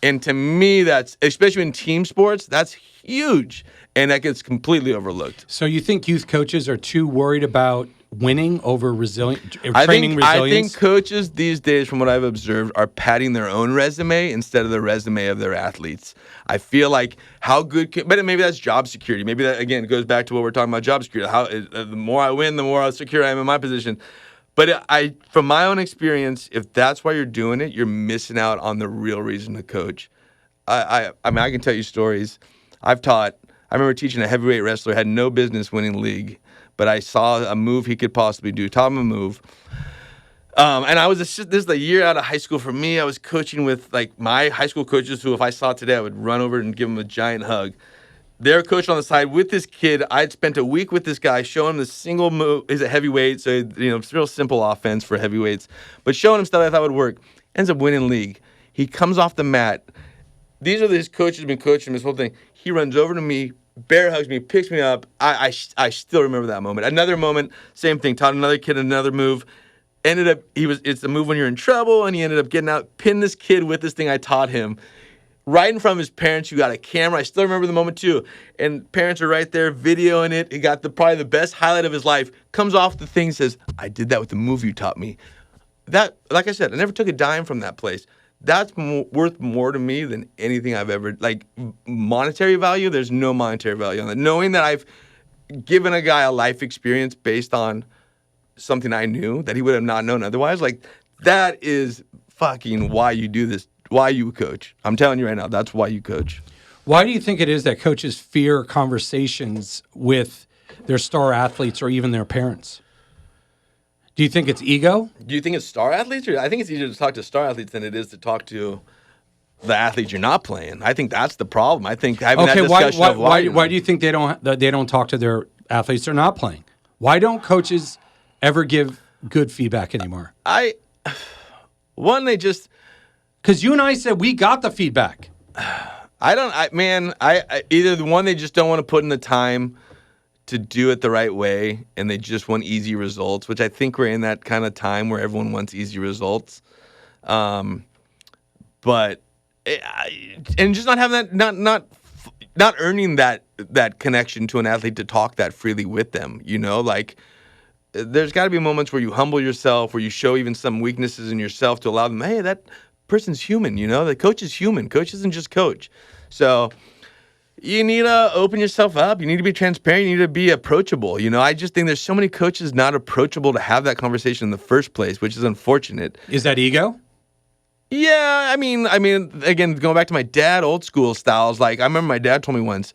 And to me, that's, especially in team sports, that's huge. And that gets completely overlooked. So you think youth coaches are too worried about winning over training resilience? I think coaches these days, from what I've observed, are padding their own resume instead of the resume of their athletes. I feel like but maybe that's job security. Maybe that, again, goes back to what we're talking about, job security. The more I win, the more secure I am in my position. But from my own experience, if that's why you're doing it, you're missing out on the real reason to coach. I mean, I can tell you stories. I remember teaching a heavyweight wrestler, had no business winning league, but I saw a move he could possibly do, taught him a move. And this is the year out of high school for me. I was coaching with like my high school coaches who, if I saw today, I would run over and give them a giant hug. They're coaching on the side with this kid. I'd spent a week with this guy, showing him the single move. He's a heavyweight, so it's real simple offense for heavyweights. But showing him stuff I thought would work. Ends up winning league. He comes off the mat. These are his coaches who've been coaching him this whole thing. He runs over to me, bear hugs me, picks me up. I still remember that moment. Another moment, same thing. Taught another kid another move. It's a move when you're in trouble, and he ended up getting out, pinned this kid with this thing I taught him. Right in front of his parents, who got a camera. I still remember the moment too. And parents are right there videoing it. He got probably the best highlight of his life. Comes off the thing, says, "I did that with the move you taught me." That, like I said, I never took a dime from that place. That's worth more to me than anything I've ever, like monetary value. There's no monetary value on that. Knowing that I've given a guy a life experience based on something I knew that he would have not known otherwise, like that is fucking why you do this. Why you coach. I'm telling you right now, that's why you coach. Why do you think it is that coaches fear conversations with their star athletes or even their parents? Do you think it's ego? Do you think it's star athletes? I think it's easier to talk to star athletes than it is to talk to the athletes you're not playing. I think that's the problem. I think having that discussion why do you think they don't talk to their athletes they're not playing? Why don't coaches ever give good feedback anymore? Because you and I said we got the feedback. Either the one, they just don't want to put in the time to do it the right way, and they just want easy results, which I think we're in that kind of time where everyone wants easy results. And just not having that, not earning that connection to an athlete to talk that freely with them. There's got to be moments where you humble yourself, where you show even some weaknesses in yourself to allow them, hey, that person's human, the coach is human. Coach isn't just coach. So you need to open yourself up. You need to be transparent. You need to be approachable. I just think there's so many coaches not approachable to have that conversation in the first place, which is unfortunate. Is that ego? Yeah, I mean, again, going back to my dad, old school styles, like I remember my dad told me once,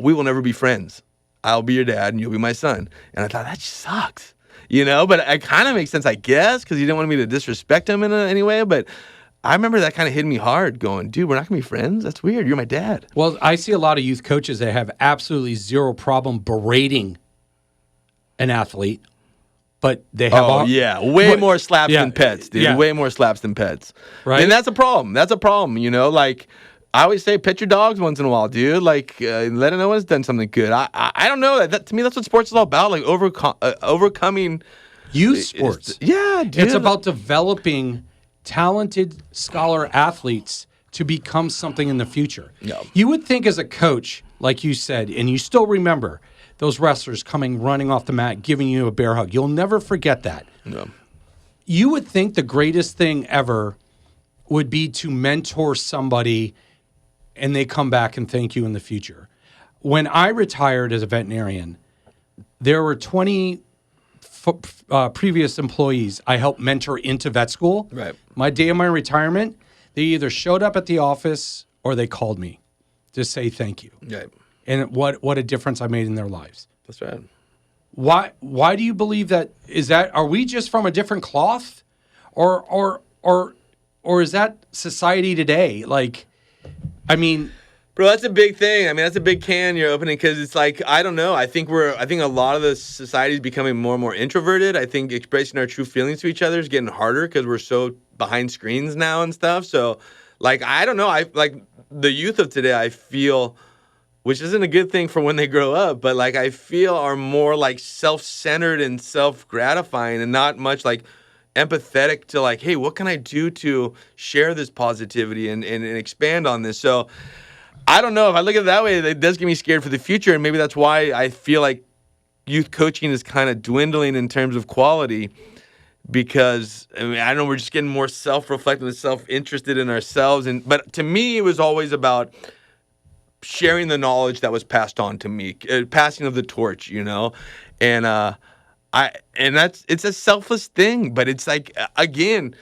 we will never be friends. I'll be your dad and you'll be my son. And I thought, that just sucks. But it kind of makes sense, I guess, because he didn't want me to disrespect him in any way. But I remember that kind of hit me hard going, dude, we're not going to be friends? That's weird. You're my dad. Well, I see a lot of youth coaches that have absolutely zero problem berating an athlete, but they have... way more slaps than pets, dude. Yeah. Way more slaps than pets. Right. And that's a problem. I always say, pet your dogs once in a while, dude. Let them know when it's done something good. I don't know. That to me, that's what sports is all about. Like overcoming youth sports. Yeah, dude. It's about developing talented scholar athletes to become something in the future. No. You would think as a coach, like you said, and you still remember those wrestlers running off the mat, giving you a bear hug. You'll never forget that. No. You would think the greatest thing ever would be to mentor somebody and they come back and thank you in the future. When I retired as a veterinarian, there were 25 previous employees I helped mentor into vet school. Right. My day of my retirement, they either showed up at the office or they called me to say thank you. Right. And what a difference I made in their lives. That's right. Why do you believe that? Are we just from a different cloth, or is that society today? Like, I mean, bro, that's a big thing. I mean, that's a big can you're opening because it's like, I don't know. I think a lot of the society is becoming more and more introverted. I think expressing our true feelings to each other is getting harder because we're so behind screens now and stuff. So, like, I don't know. I like the youth of today. I feel, which isn't a good thing for when they grow up, but like I feel are more like self-centered and self-gratifying and not much like empathetic to like, hey, what can I do to share this positivity and expand on this? So I don't know. If I look at it that way, it does get me scared for the future. And maybe that's why I feel like youth coaching is kind of dwindling in terms of quality because, I mean, I know we're just getting more self-reflective and self-interested in ourselves. But to me, it was always about sharing the knowledge that was passed on to me, passing of the torch, you know? And it's a selfless thing, but it's like, again,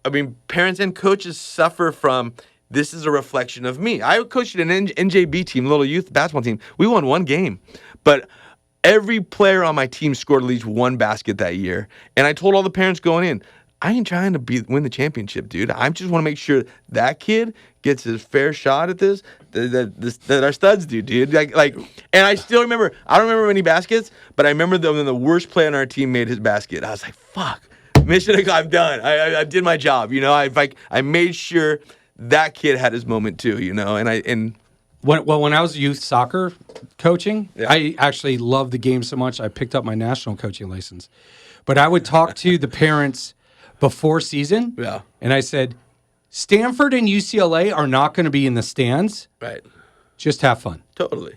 I mean, parents and coaches suffer from, this is a reflection of me. I coached an NJB team, little youth basketball team. We won one game, but every player on my team scored at least one basket that year. And I told all the parents going in, I ain't trying to win the championship, dude. I just want to make sure that kid gets his fair shot at this that our studs do, dude. Like, and I still remember. I don't remember many baskets, but I remember when the worst player on our team made his basket. I was like, "Fuck, mission. I'm done. I did my job." You know, I made sure that kid had his moment too. You know, When I was youth soccer coaching, Yeah. I actually loved the game so much I picked up my national coaching license. But I would talk to the parents before season, Yeah. and I said, Stanford and UCLA are not going to be in the stands. Right. Just have fun. Totally.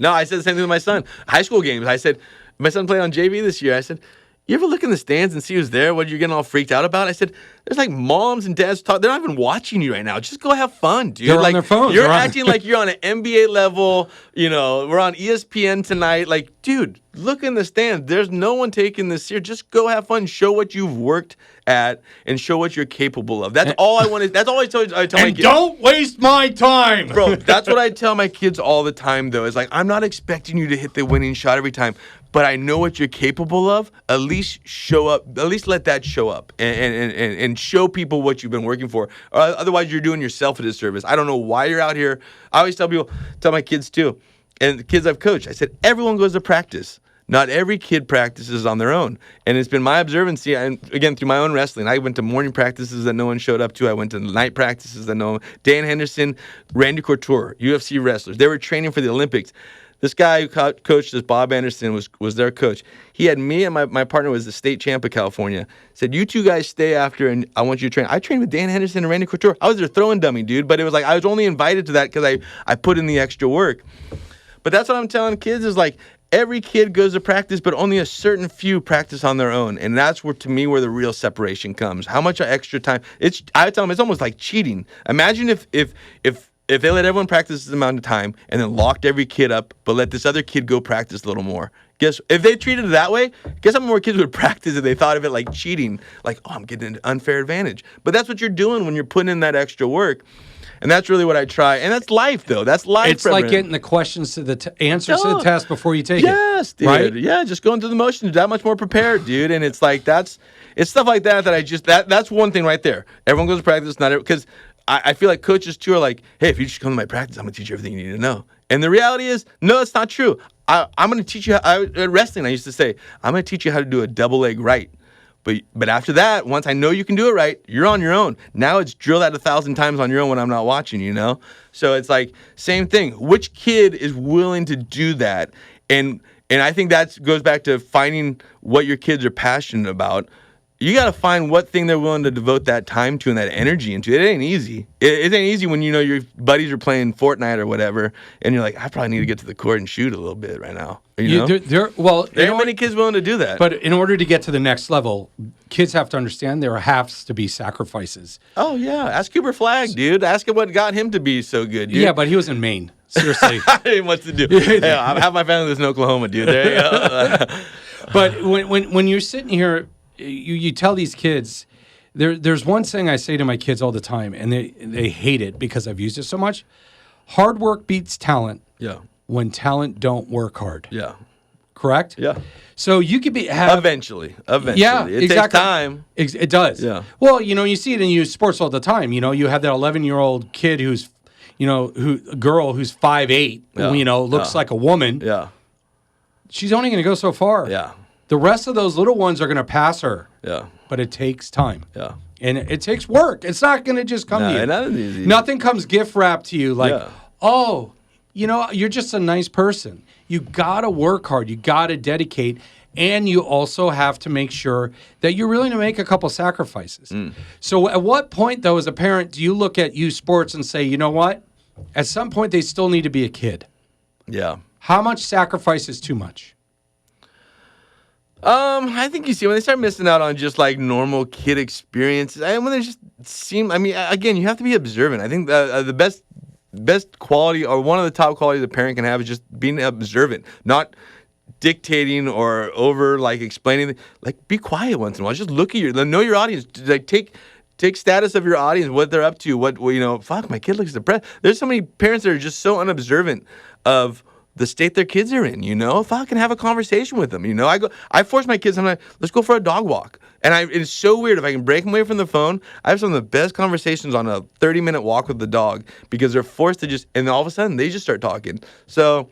No, I said the same thing with my son. High school games. I said, my son played on JV this year. I said, you ever look in the stands and see who's there? What you're getting all freaked out about? I said, there's like moms and dads talk. They're not even watching you right now. Just go have fun, dude. They're like, on their phones. You're acting like you're on an NBA level. You know, we're on ESPN tonight. Like, dude, look in the stands. There's no one taking this here. Just go have fun. Show what you've worked at and show what you're capable of. That's all I want. That's all I tell my kids. Don't waste my time. Bro, that's what I tell my kids all the time, though. Is like, I'm not expecting you to hit the winning shot every time, but I know what you're capable of. At least show up. At least let that show up and show people what you've been working for. Otherwise, you're doing yourself a disservice. I don't know why you're out here. I always tell my kids too, and the kids I've coached, I said, everyone goes to practice. Not every kid practices on their own. And it's been my observancy, and again, through my own wrestling. I went to morning practices that no one showed up to. I went to night practices that no one. Dan Henderson, Randy Couture, UFC wrestlers. They were training for the Olympics. This guy who coached us, Bob Anderson, was their coach. He had me and my partner was the state champ of California. Said, you two guys stay after and I want you to train. I trained with Dan Henderson and Randy Couture. I was their throwing dummy, dude. But it was like I was only invited to that because I put in the extra work. But that's what I'm telling kids is like, every kid goes to practice, but only a certain few practice on their own. And that's where, to me, where the real separation comes. How much extra time? I tell them it's almost like cheating. Imagine if they let everyone practice this amount of time and then locked every kid up, but let this other kid go practice a little more. Guess if they treated it that way, guess how many more kids would practice if they thought of it like cheating, like, oh, I'm getting an unfair advantage. But that's what you're doing when you're putting in that extra work. And that's really what I try. And that's life, though. That's life. It's like getting the questions to the answers to the test before you take it. Yes, dude. Right? Yeah, just going through the motions, that much more prepared, dude. And it's like it's stuff like that that's one thing right there. Everyone goes to practice, not because I feel like coaches too are like, hey, if you just come to my practice, I'm gonna teach you everything you need to know. And the reality is, no, it's not true. I'm gonna teach you at wrestling. I used to say, I'm gonna teach you how to do a double leg right. But after that, once I know you can do it right, you're on your own. Now it's drill that 1,000 times on your own when I'm not watching, you know? So it's like, same thing. Which kid is willing to do that? And I think that goes back to finding what your kids are passionate about. You got to find what thing they're willing to devote that time to and that energy into. It ain't easy. It ain't easy when you know your buddies are playing Fortnite or whatever, and you're like, I probably need to get to the court and shoot a little bit right now. You know? There ain't many kids willing to do that. But in order to get to the next level, kids have to understand there has to be sacrifices. Oh, yeah. Ask Cooper Flagg, dude. Ask him what got him to be so good, dude. Yeah, but he was in Maine. Seriously. I didn't know what to do. Hey, I have my family lives in Oklahoma, dude. There you go. But when you're sitting here, you tell these kids, there's one thing I say to my kids all the time, and they hate it because I've used it so much. Hard work beats talent. Yeah. When talent don't work hard. Yeah. Correct? Yeah. So you could have eventually. Yeah, It exactly. takes time. It does. Yeah. Well, you see it in youth sports all the time. You have that 11-year-old kid who's, a girl who's 5'8", looks like a woman. Yeah. She's only going to go so far. Yeah. The rest of those little ones are going to pass her. Yeah. But it takes time. Yeah. And it takes work. It's not going to just come to you. Nothing's easy. Nothing comes gift wrapped to you like, oh, you're just a nice person. You got to work hard. You got to dedicate. And you also have to make sure that you're willing to make a couple sacrifices. So at what point, though, as a parent, do you look at youth sports and say, you know what? At some point, they still need to be a kid. Yeah. How much sacrifice is too much? I think you see when they start missing out on just like normal kid experiences, and when they just again, you have to be observant. I think the best quality, or one of the top qualities a parent can have, is just being observant, not dictating or over like explaining. Like, be quiet once in a while. Just look at know your audience. Like, take status of your audience, what they're up to, fuck, my kid looks depressed. There's so many parents that are just so unobservant of the state their kids are in, fucking have a conversation with them. I force my kids, I'm like, let's go for a dog walk. And it's so weird. If I can break them away from the phone, I have some of the best conversations on a 30-minute walk with the dog, because they're forced to and all of a sudden they just start talking. So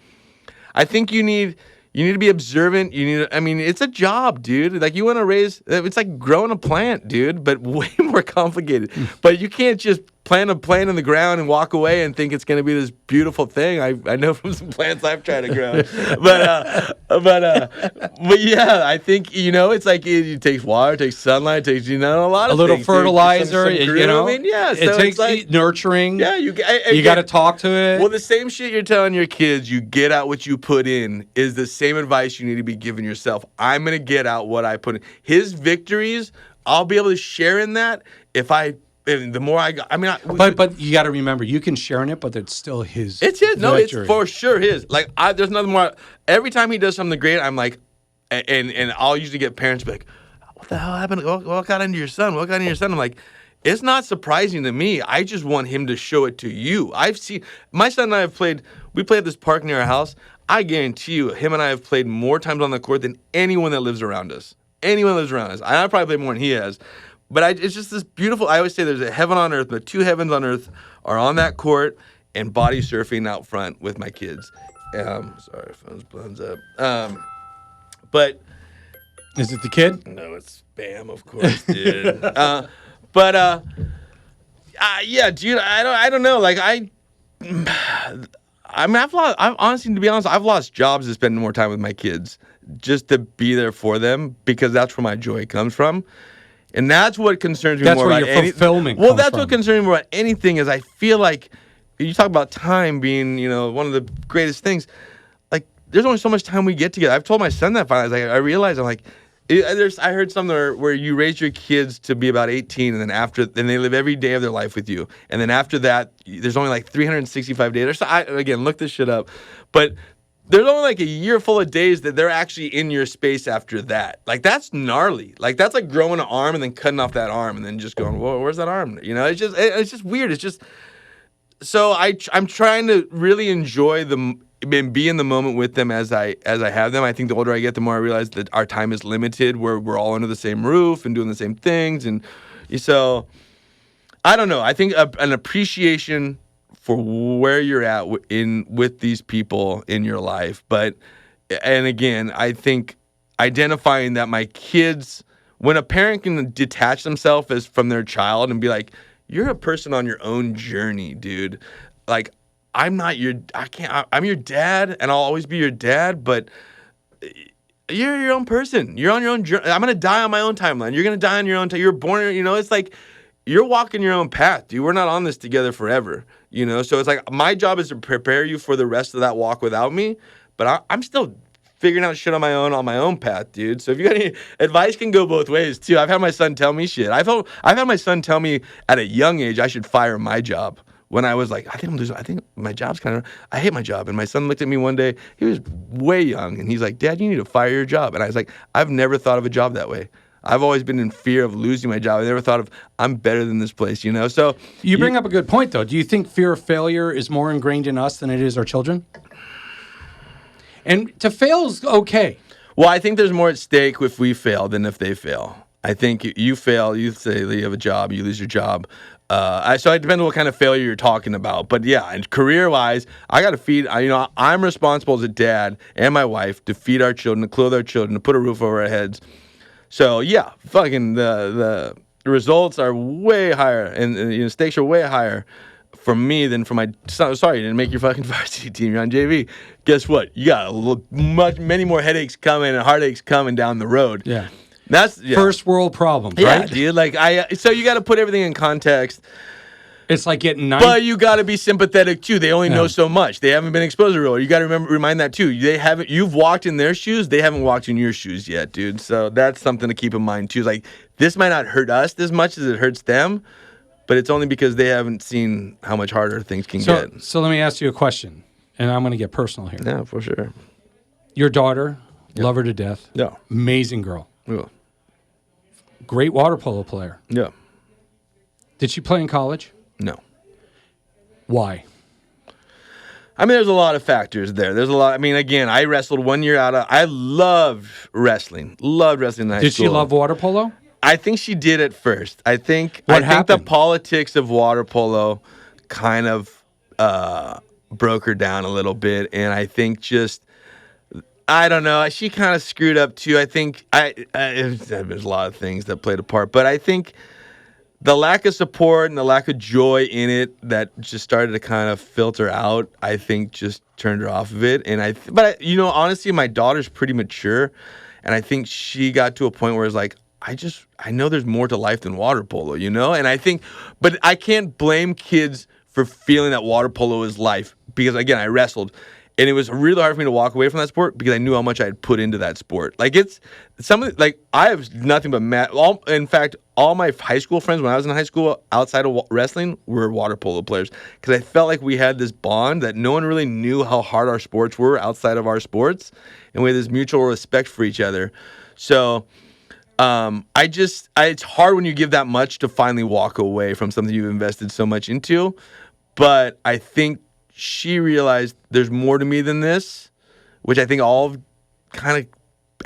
I think you need to be observant. It's a job, dude. Like, you want to it's like growing a plant, dude, but way more complicated. But you can't just plant a plant in the ground and walk away and think it's going to be this beautiful thing. I know from some plants I've tried to grow. but yeah, I think, it's like it takes water, it takes sunlight, it takes, a lot of a little things, fertilizer, some it takes like, nurturing. Yeah, you got to talk to it. Well, the same shit you're telling your kids, you get out what you put in, is the same advice you need to be giving yourself. I'm going to get out what I put in. His victories, I'll be able to share in that the more I got. But you got to remember, you can share in it, but it's still his. It's his. No, it's victory. for sure his. Like, there's nothing more. Every time he does something great, I'm like, and I'll usually get parents be like, what the hell happened? What got into your son? What got into your son? I'm like, it's not surprising to me. I just want him to show it to you. I've seen my son and I have played. We play at this park near our house. I guarantee you, him and I have played more times on the court than anyone that lives around us. Anyone that lives around us. I probably play more than he has. But it's just this beautiful, I always say there's a heaven on earth, but two heavens on earth are on that court and body surfing out front with my kids. Sorry, phone's blown up. But is it the kid? No, it's spam, of course, dude. Yeah, dude, I don't know. Like, I've honestly, to be honest, I've lost jobs to spend more time with my kids just to be there for them, because that's where my joy comes from. And that's what concerns me more about anything. That's where your fulfillment comes from. What concerns me more about anything is I feel like, you talk about time being, one of the greatest things. Like, there's only so much time we get together. I've told my son that finally. I realized, I'm like, I heard something where you raise your kids to be about 18, and then they live every day of their life with you. And then after that, there's only like 365 days. So again, look this shit up. But there's only like a year full of days that they're actually in your space after that. Like, that's gnarly. Like, that's like growing an arm and then cutting off that arm and then just going, whoa, where's that arm? It's just weird. It's just, so I'm trying to really enjoy and be in the moment with them as I have them. I think the older I get, the more I realize that our time is limited. We're all under the same roof and doing the same things. And so, I don't know. I think an appreciation for where you're at with these people in your life. And again, I think identifying that my kids, when a parent can detach themselves from their child and be like, you're a person on your own journey, dude. Like, I'm your dad, and I'll always be your dad, but you're your own person. You're on your own journey. I'm going to die on my own timeline. You're going to die on your own time. You're born, it's like, you're walking your own path, dude. We're not on this together forever. So it's like, my job is to prepare you for the rest of that walk without me, but I'm still figuring out shit on my own path, dude. So if you got any advice, can go both ways too. I've had my son tell me shit. I've had my son tell me at a young age I should fire my job, when I was like, I think my job's I hate my job. And my son looked at me one day, he was way young, and he's like, Dad, you need to fire your job. And I was like, I've never thought of a job that way. I've always been in fear of losing my job. I never thought of, I'm better than this place, you know? So you bring up a good point, though. Do you think fear of failure is more ingrained in us than it is our children? And to fail is okay. Well, I think there's more at stake if we fail than if they fail. I think you fail, you say you have a job, you lose your job. So it depends on what kind of failure you're talking about. But yeah, and career-wise, I got to feed, I'm responsible as a dad and my wife to feed our children, to clothe our children, to put a roof over our heads. So yeah, fucking the results are way higher, and stakes are way higher for me than for my son. Sorry, you didn't make your fucking varsity team. You're on JV. Guess what? You got many more headaches coming and heartaches coming down the road. Yeah. That's first world problems, yeah, right? Dude. So you got to put everything in context. It's like getting But you got to be sympathetic too. They only know so much. They haven't been exposed to real. You got to remind that too. You've walked in their shoes. They haven't walked in your shoes yet, dude. So that's something to keep in mind too. Like, this might not hurt us as much as it hurts them, but it's only because they haven't seen how much harder things can get. So let me ask you a question, and I'm going to get personal here. Yeah, for sure. Your daughter, love her to death. Yeah. Amazing girl. Yeah. Great water polo player. Yeah. Did she play in college? No. Why? I mean, there's a lot of factors there. There's a lot. I mean, again, I wrestled 1 year out of. I loved wrestling. Loved wrestling in high school. Did she love water polo? I think she did at first. I think What the happened? politics of water polo kind of broke her down a little bit, and I think just. I don't know. She kind of screwed up too. I think there's a lot of things that played a part, but I think the lack of support and the lack of joy in it that just started to kind of filter out, I think just turned her off of it. And honestly, my daughter's pretty mature, and I think she got to a point where it's like, I know there's more to life than water polo, you know? And I think, but I can't blame kids for feeling that water polo is life, because again, I wrestled. And it was really hard for me to walk away from that sport because I knew how much I had put into that sport. Like, it's something like I have nothing but in fact, all my high school friends when I was in high school outside of wrestling were water polo players, because I felt like we had this bond that no one really knew how hard our sports were outside of our sports, and we had this mutual respect for each other. So it's hard when you give that much to finally walk away from something you've invested so much into. But I think she realized there's more to me than this, which I think all kind of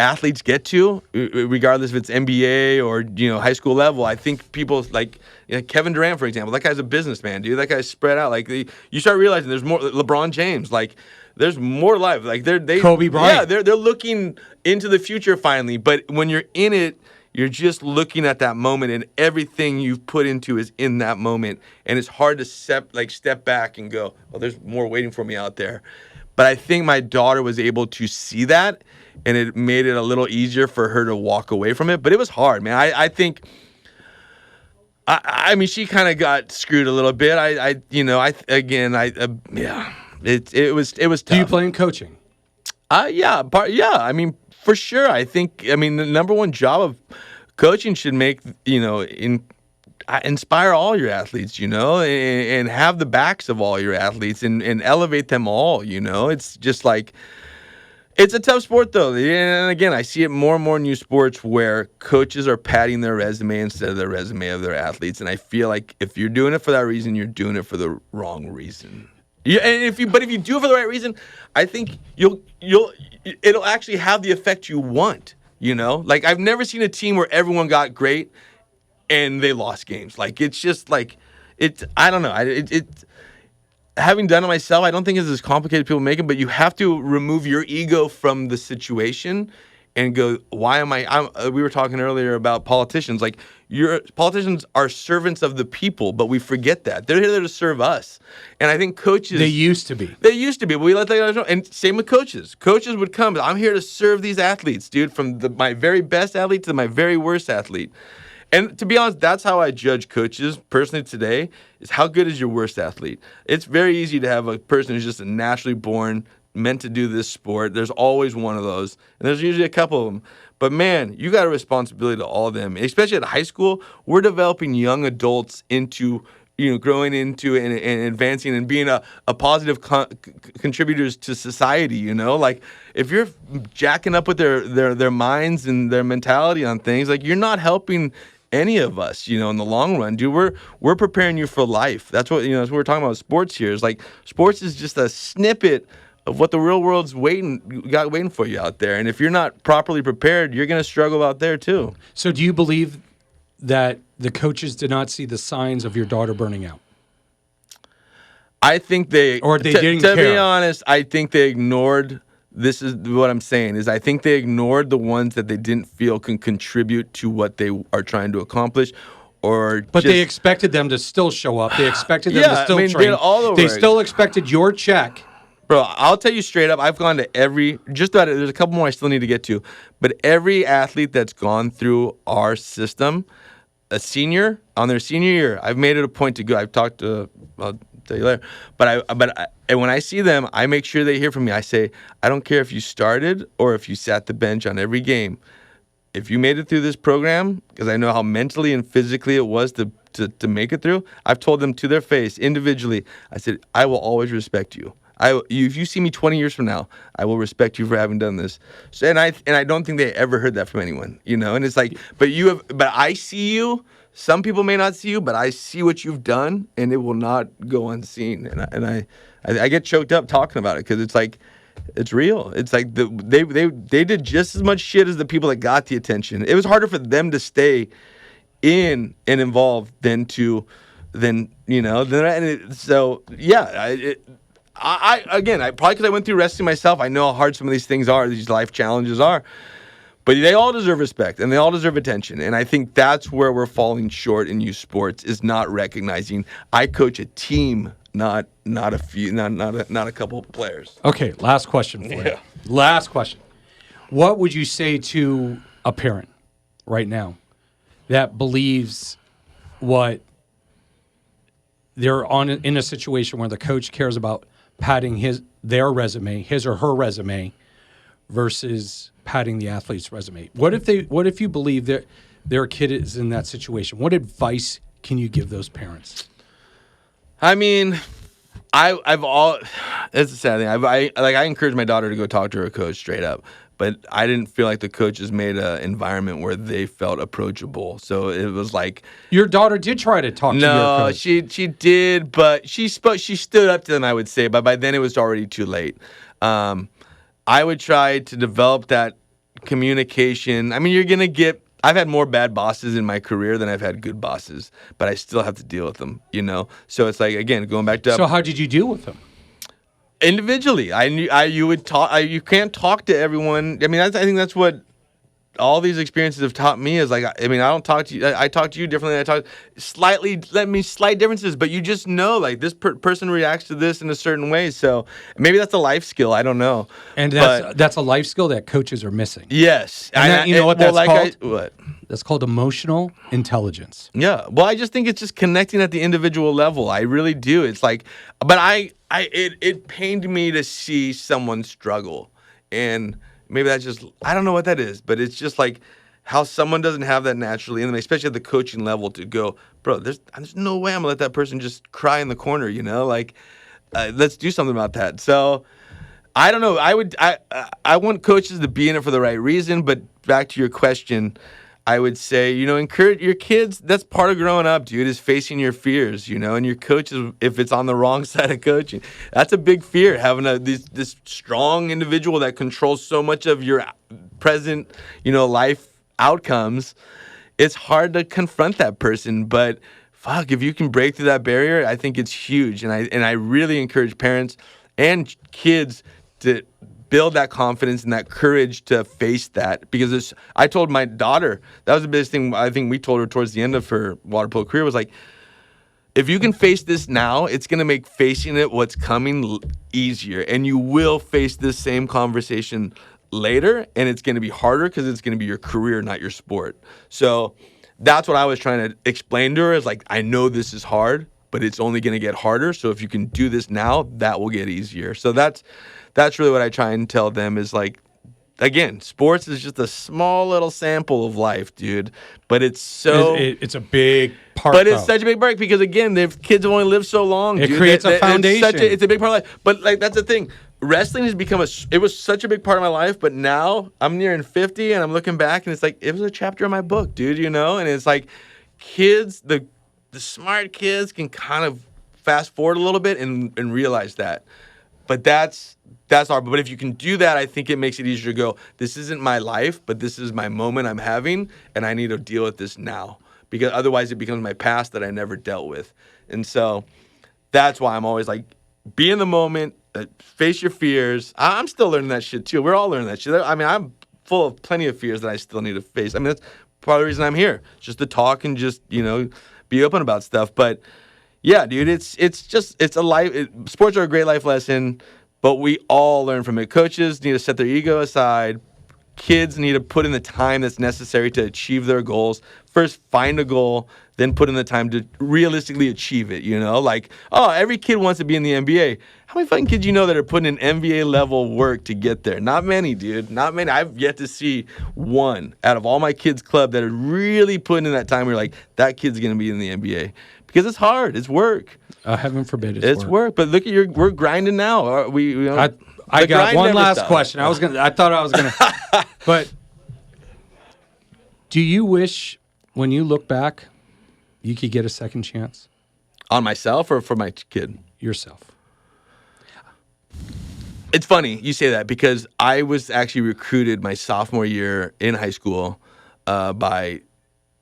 athletes get to, regardless if it's NBA or high school level. I think people like Kevin Durant, for example. That guy's a businessman, dude. That guy's spread out. Like you start realizing there's more. LeBron James, like there's more life. Like they Kobe Bryant. Yeah, they're looking into the future finally. But when you're in it, you're just looking at that moment, and everything you've put into is in that moment. And it's hard to step back and go, oh, there's more waiting for me out there. But I think my daughter was able to see that, and it made it a little easier for her to walk away from it. But it was hard, man. I think, I mean, she kind of got screwed a little bit. It was tough. Do you play in coaching? Yeah. I mean, for sure. I think, the number one job of coaching should make, inspire all your athletes, and have the backs of all your athletes and elevate them all, It's just like, it's a tough sport, though. And again, I see it more and more in new sports where coaches are padding their resume instead of the resume of their athletes. And I feel like if you're doing it for that reason, you're doing it for the wrong reason. Yeah, and if you do it for the right reason, I think it'll actually have the effect you want. Like, I've never seen a team where everyone got great and they lost games. Like, it's just like I don't know. Having done it myself, I don't think it's as complicated as people make it. But you have to remove your ego from the situation and go, why am I? We were talking earlier about politicians. Like, politicians are servants of the people, but we forget that. They're here to serve us. And I think coaches... They used to be. But we let that go. And same with coaches. Coaches would come, I'm here to serve these athletes, dude, from my very best athlete to my very worst athlete. And to be honest, that's how I judge coaches personally today, is how good is your worst athlete? It's very easy to have a person who's just a naturally born, meant to do this sport. There's always one of those. And there's usually a couple of them. But man, you got a responsibility to all of them. Especially at high school, we're developing young adults into growing into and advancing and being a positive contributors to society. Like if you're jacking up with their minds and their mentality on things, like you're not helping any of us, in the long run, dude. We're preparing you for life. That's what that's what we're talking about. Sports here is like sports is just a snippet of what the real world's waiting for you out there. And if you're not properly prepared, you're going to struggle out there too. So do you believe that the coaches did not see the signs of your daughter burning out? I think they didn't to care. be honest, I think they ignored. This is what I'm saying is I think they ignored the ones that they didn't feel can contribute to what they are trying to accomplish. But they expected them to still show up. They expected them to still train. Did all the they work. still expected your check. Bro, I'll tell you straight up, I've gone to just about it. There's a couple more I still need to get to, but every athlete that's gone through our system, on their senior year, I've made it a point to go. I'll tell you later, and when I see them, I make sure they hear from me. I say, I don't care if you started or if you sat the bench on every game. If you made it through this program, because I know how mentally and physically it was to make it through, I've told them to their face individually. I said, I will always respect you. If you see me 20 years from now, I will respect you for having done this. So, and I don't think they ever heard that from anyone, And it's like, but I see you. Some people may not see you, but I see what you've done, and it will not go unseen. And I get choked up talking about it because it's like, it's real. It's like they did just as much shit as the people that got the attention. It was harder for them to stay in and involved than so yeah. I probably because I went through wrestling myself, I know how hard some of these things are, these life challenges are. But they all deserve respect and they all deserve attention. And I think that's where we're falling short in youth sports is not recognizing I coach a team, not a couple of players. Okay, last question for you. Last question. What would you say to a parent right now that believes what they're in a situation where the coach cares about padding his or her resume versus padding the athlete's resume? What if you believe that their kid is in that situation? What advice can you give those parents? I mean, it's a sad thing. I encourage my daughter to go talk to her coach straight up, but I didn't feel like the coaches made an environment where they felt approachable. So it was like your daughter did try to talk to your coach. No, she did, but she stood up to them, I would say, but by then it was already too late. I would try to develop that communication. I mean, I've had more bad bosses in my career than I've had good bosses, but I still have to deal with them, So it's like, again, going back to... So how did you deal with them? Individually. You would talk. You can't talk to everyone. I mean, I think that's what all these experiences have taught me is like, I mean, I don't talk to you. I talk to you differently. I talk slight differences, but you just know like this person reacts to this in a certain way. So maybe that's a life skill. I don't know. And that's a life skill that coaches are missing. Yes. And you know what that's called? What? That's called emotional intelligence. Yeah. Well, I just think it's just connecting at the individual level. I really do. It's like, but it pained me to see someone struggle, and maybe that's just, I don't know what that is, but it's just like how someone doesn't have that naturally in them, especially at the coaching level, to go, bro, there's no way I'm gonna let that person just cry in the corner, Like, let's do something about that. So, I don't know. I want coaches to be in it for the right reason, but back to your question, I would say, encourage your kids. That's part of growing up, dude, is facing your fears, and your coaches, if it's on the wrong side of coaching, that's a big fear, having this strong individual that controls so much of your present, life outcomes. It's hard to confront that person, but fuck, if you can break through that barrier, I think it's huge. And I really encourage parents and kids to build that confidence and that courage to face that, because I told my daughter, that was the biggest thing I think we told her towards the end of her water polo career, was like, if you can face this now, it's going to make facing it what's coming easier, and you will face this same conversation later, and it's going to be harder because it's going to be your career, not your sport. So that's what I was trying to explain to her, is like, I know this is hard, but it's only going to get harder. So if you can do this now, that will get easier. So that's really what I try and tell them, is like, again, sports is just a small little sample of life, dude. But it's so. It's a big part. But it's such a big part because again, the kids have only lived so long. It dude. creates a foundation. It's a big part of life. But like that's the thing. Wrestling has become it was such a big part of my life, but now I'm nearing 50 and I'm looking back and it's like it was a chapter in my book, dude, you know? And it's like kids, the smart kids can kind of fast forward a little bit and realize that. But that's hard. But if you can do that, I think it makes it easier to go, this isn't my life, but this is my moment I'm having and I need to deal with this now. Because otherwise it becomes my past that I never dealt with. And so that's why I'm always like, be in the moment, face your fears. I'm still learning that shit too. We're all learning that shit. I mean, I'm full of plenty of fears that I still need to face. I mean, that's part of the reason I'm here, just to talk and just, you know, be open about stuff. But yeah, dude, it's a life. Sports are a great life lesson, but we all learn from it. Coaches need to set their ego aside. Kids need to put in the time that's necessary to achieve their goals. First, find a goal, then put in the time to realistically achieve it, you know? Like, oh, every kid wants to be in the NBA. How many fucking kids you know that are putting in NBA level work to get there? Not many, dude. Not many. I've yet to see one out of all my kids' club that are really putting in that time where you're like, that kid's going to be in the NBA. Because it's hard. It's work. Heaven forbid it's work. But look at we're grinding now. I got one last question. I thought I was gonna but do you wish when you look back you could get a second chance? On myself or for my kid? Yourself. It's funny you say that because I was actually recruited my sophomore year in high school by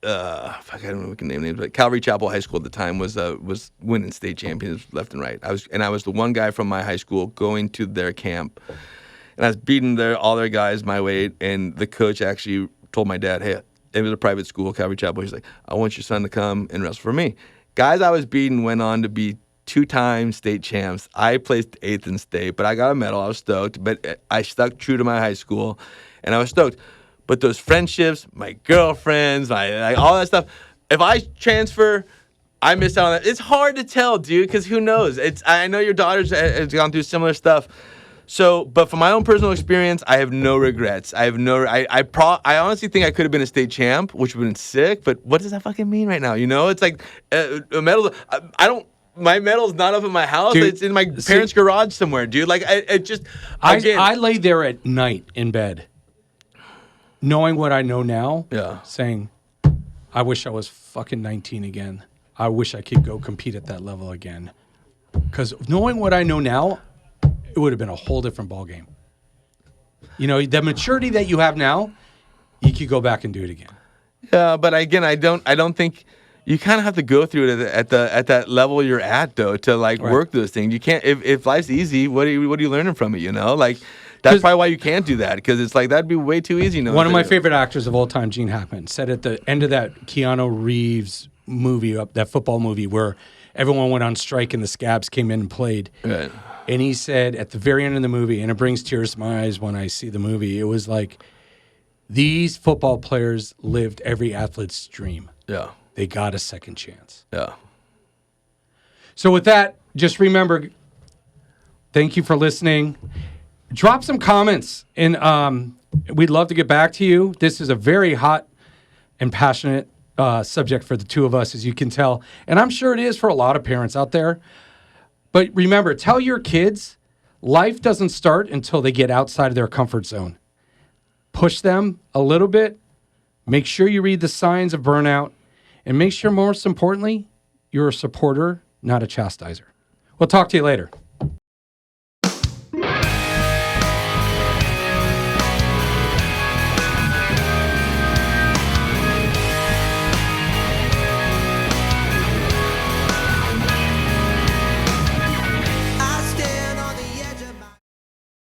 I don't know what can name names, but Calvary Chapel High School at the time was winning state champions left and right. I was the one guy from my high school going to their camp, and I was beating all their guys my weight. And the coach actually told my dad, "Hey, it was a private school, Calvary Chapel. He's like, I want your son to come and wrestle for me." Guys I was beating went on to be 2-time state champs. I placed 8th in state, but I got a medal. I was stoked, but I stuck true to my high school, and I was stoked. But those friendships, my girlfriends, all that stuff, if I transfer, I miss out on that. It's hard to tell, dude, because who knows? I know your daughter's has gone through similar stuff. So, but from my own personal experience, I have no regrets. I honestly think I could have been a state champ, which would have been sick, but what does that fucking mean right now? You know, it's like a medal. My medal's not up in my house. Dude, it's in my parents' garage somewhere, dude. Like, I lay there at night in bed, knowing what I know now, saying, I wish I was fucking 19 again. I wish I could go compete at that level again. Because knowing what I know now, it would have been a whole different ballgame. You know, the maturity that you have now, you could go back and do it again. Yeah, but again, I don't think you kind of have to go through it at that level you're at though to work those things. You can't if life's easy. What are you learning from it? You know, like. That's probably why you can't do that, because it's like that'd be way too easy. One of my favorite actors of all time, Gene Hackman, said at the end of that Keanu Reeves movie, that football movie where everyone went on strike and the Scabs came in and played. Right. And he said at the very end of the movie, and it brings tears to my eyes when I see the movie, it was like, these football players lived every athlete's dream. Yeah. They got a second chance. Yeah. So with that, just remember, thank you for listening. Drop some comments, and we'd love to get back to you. This is a very hot and passionate subject for the two of us, as you can tell. And I'm sure it is for a lot of parents out there. But remember, tell your kids, life doesn't start until they get outside of their comfort zone. Push them a little bit. Make sure you read the signs of burnout. And make sure, most importantly, you're a supporter, not a chastiser. We'll talk to you later.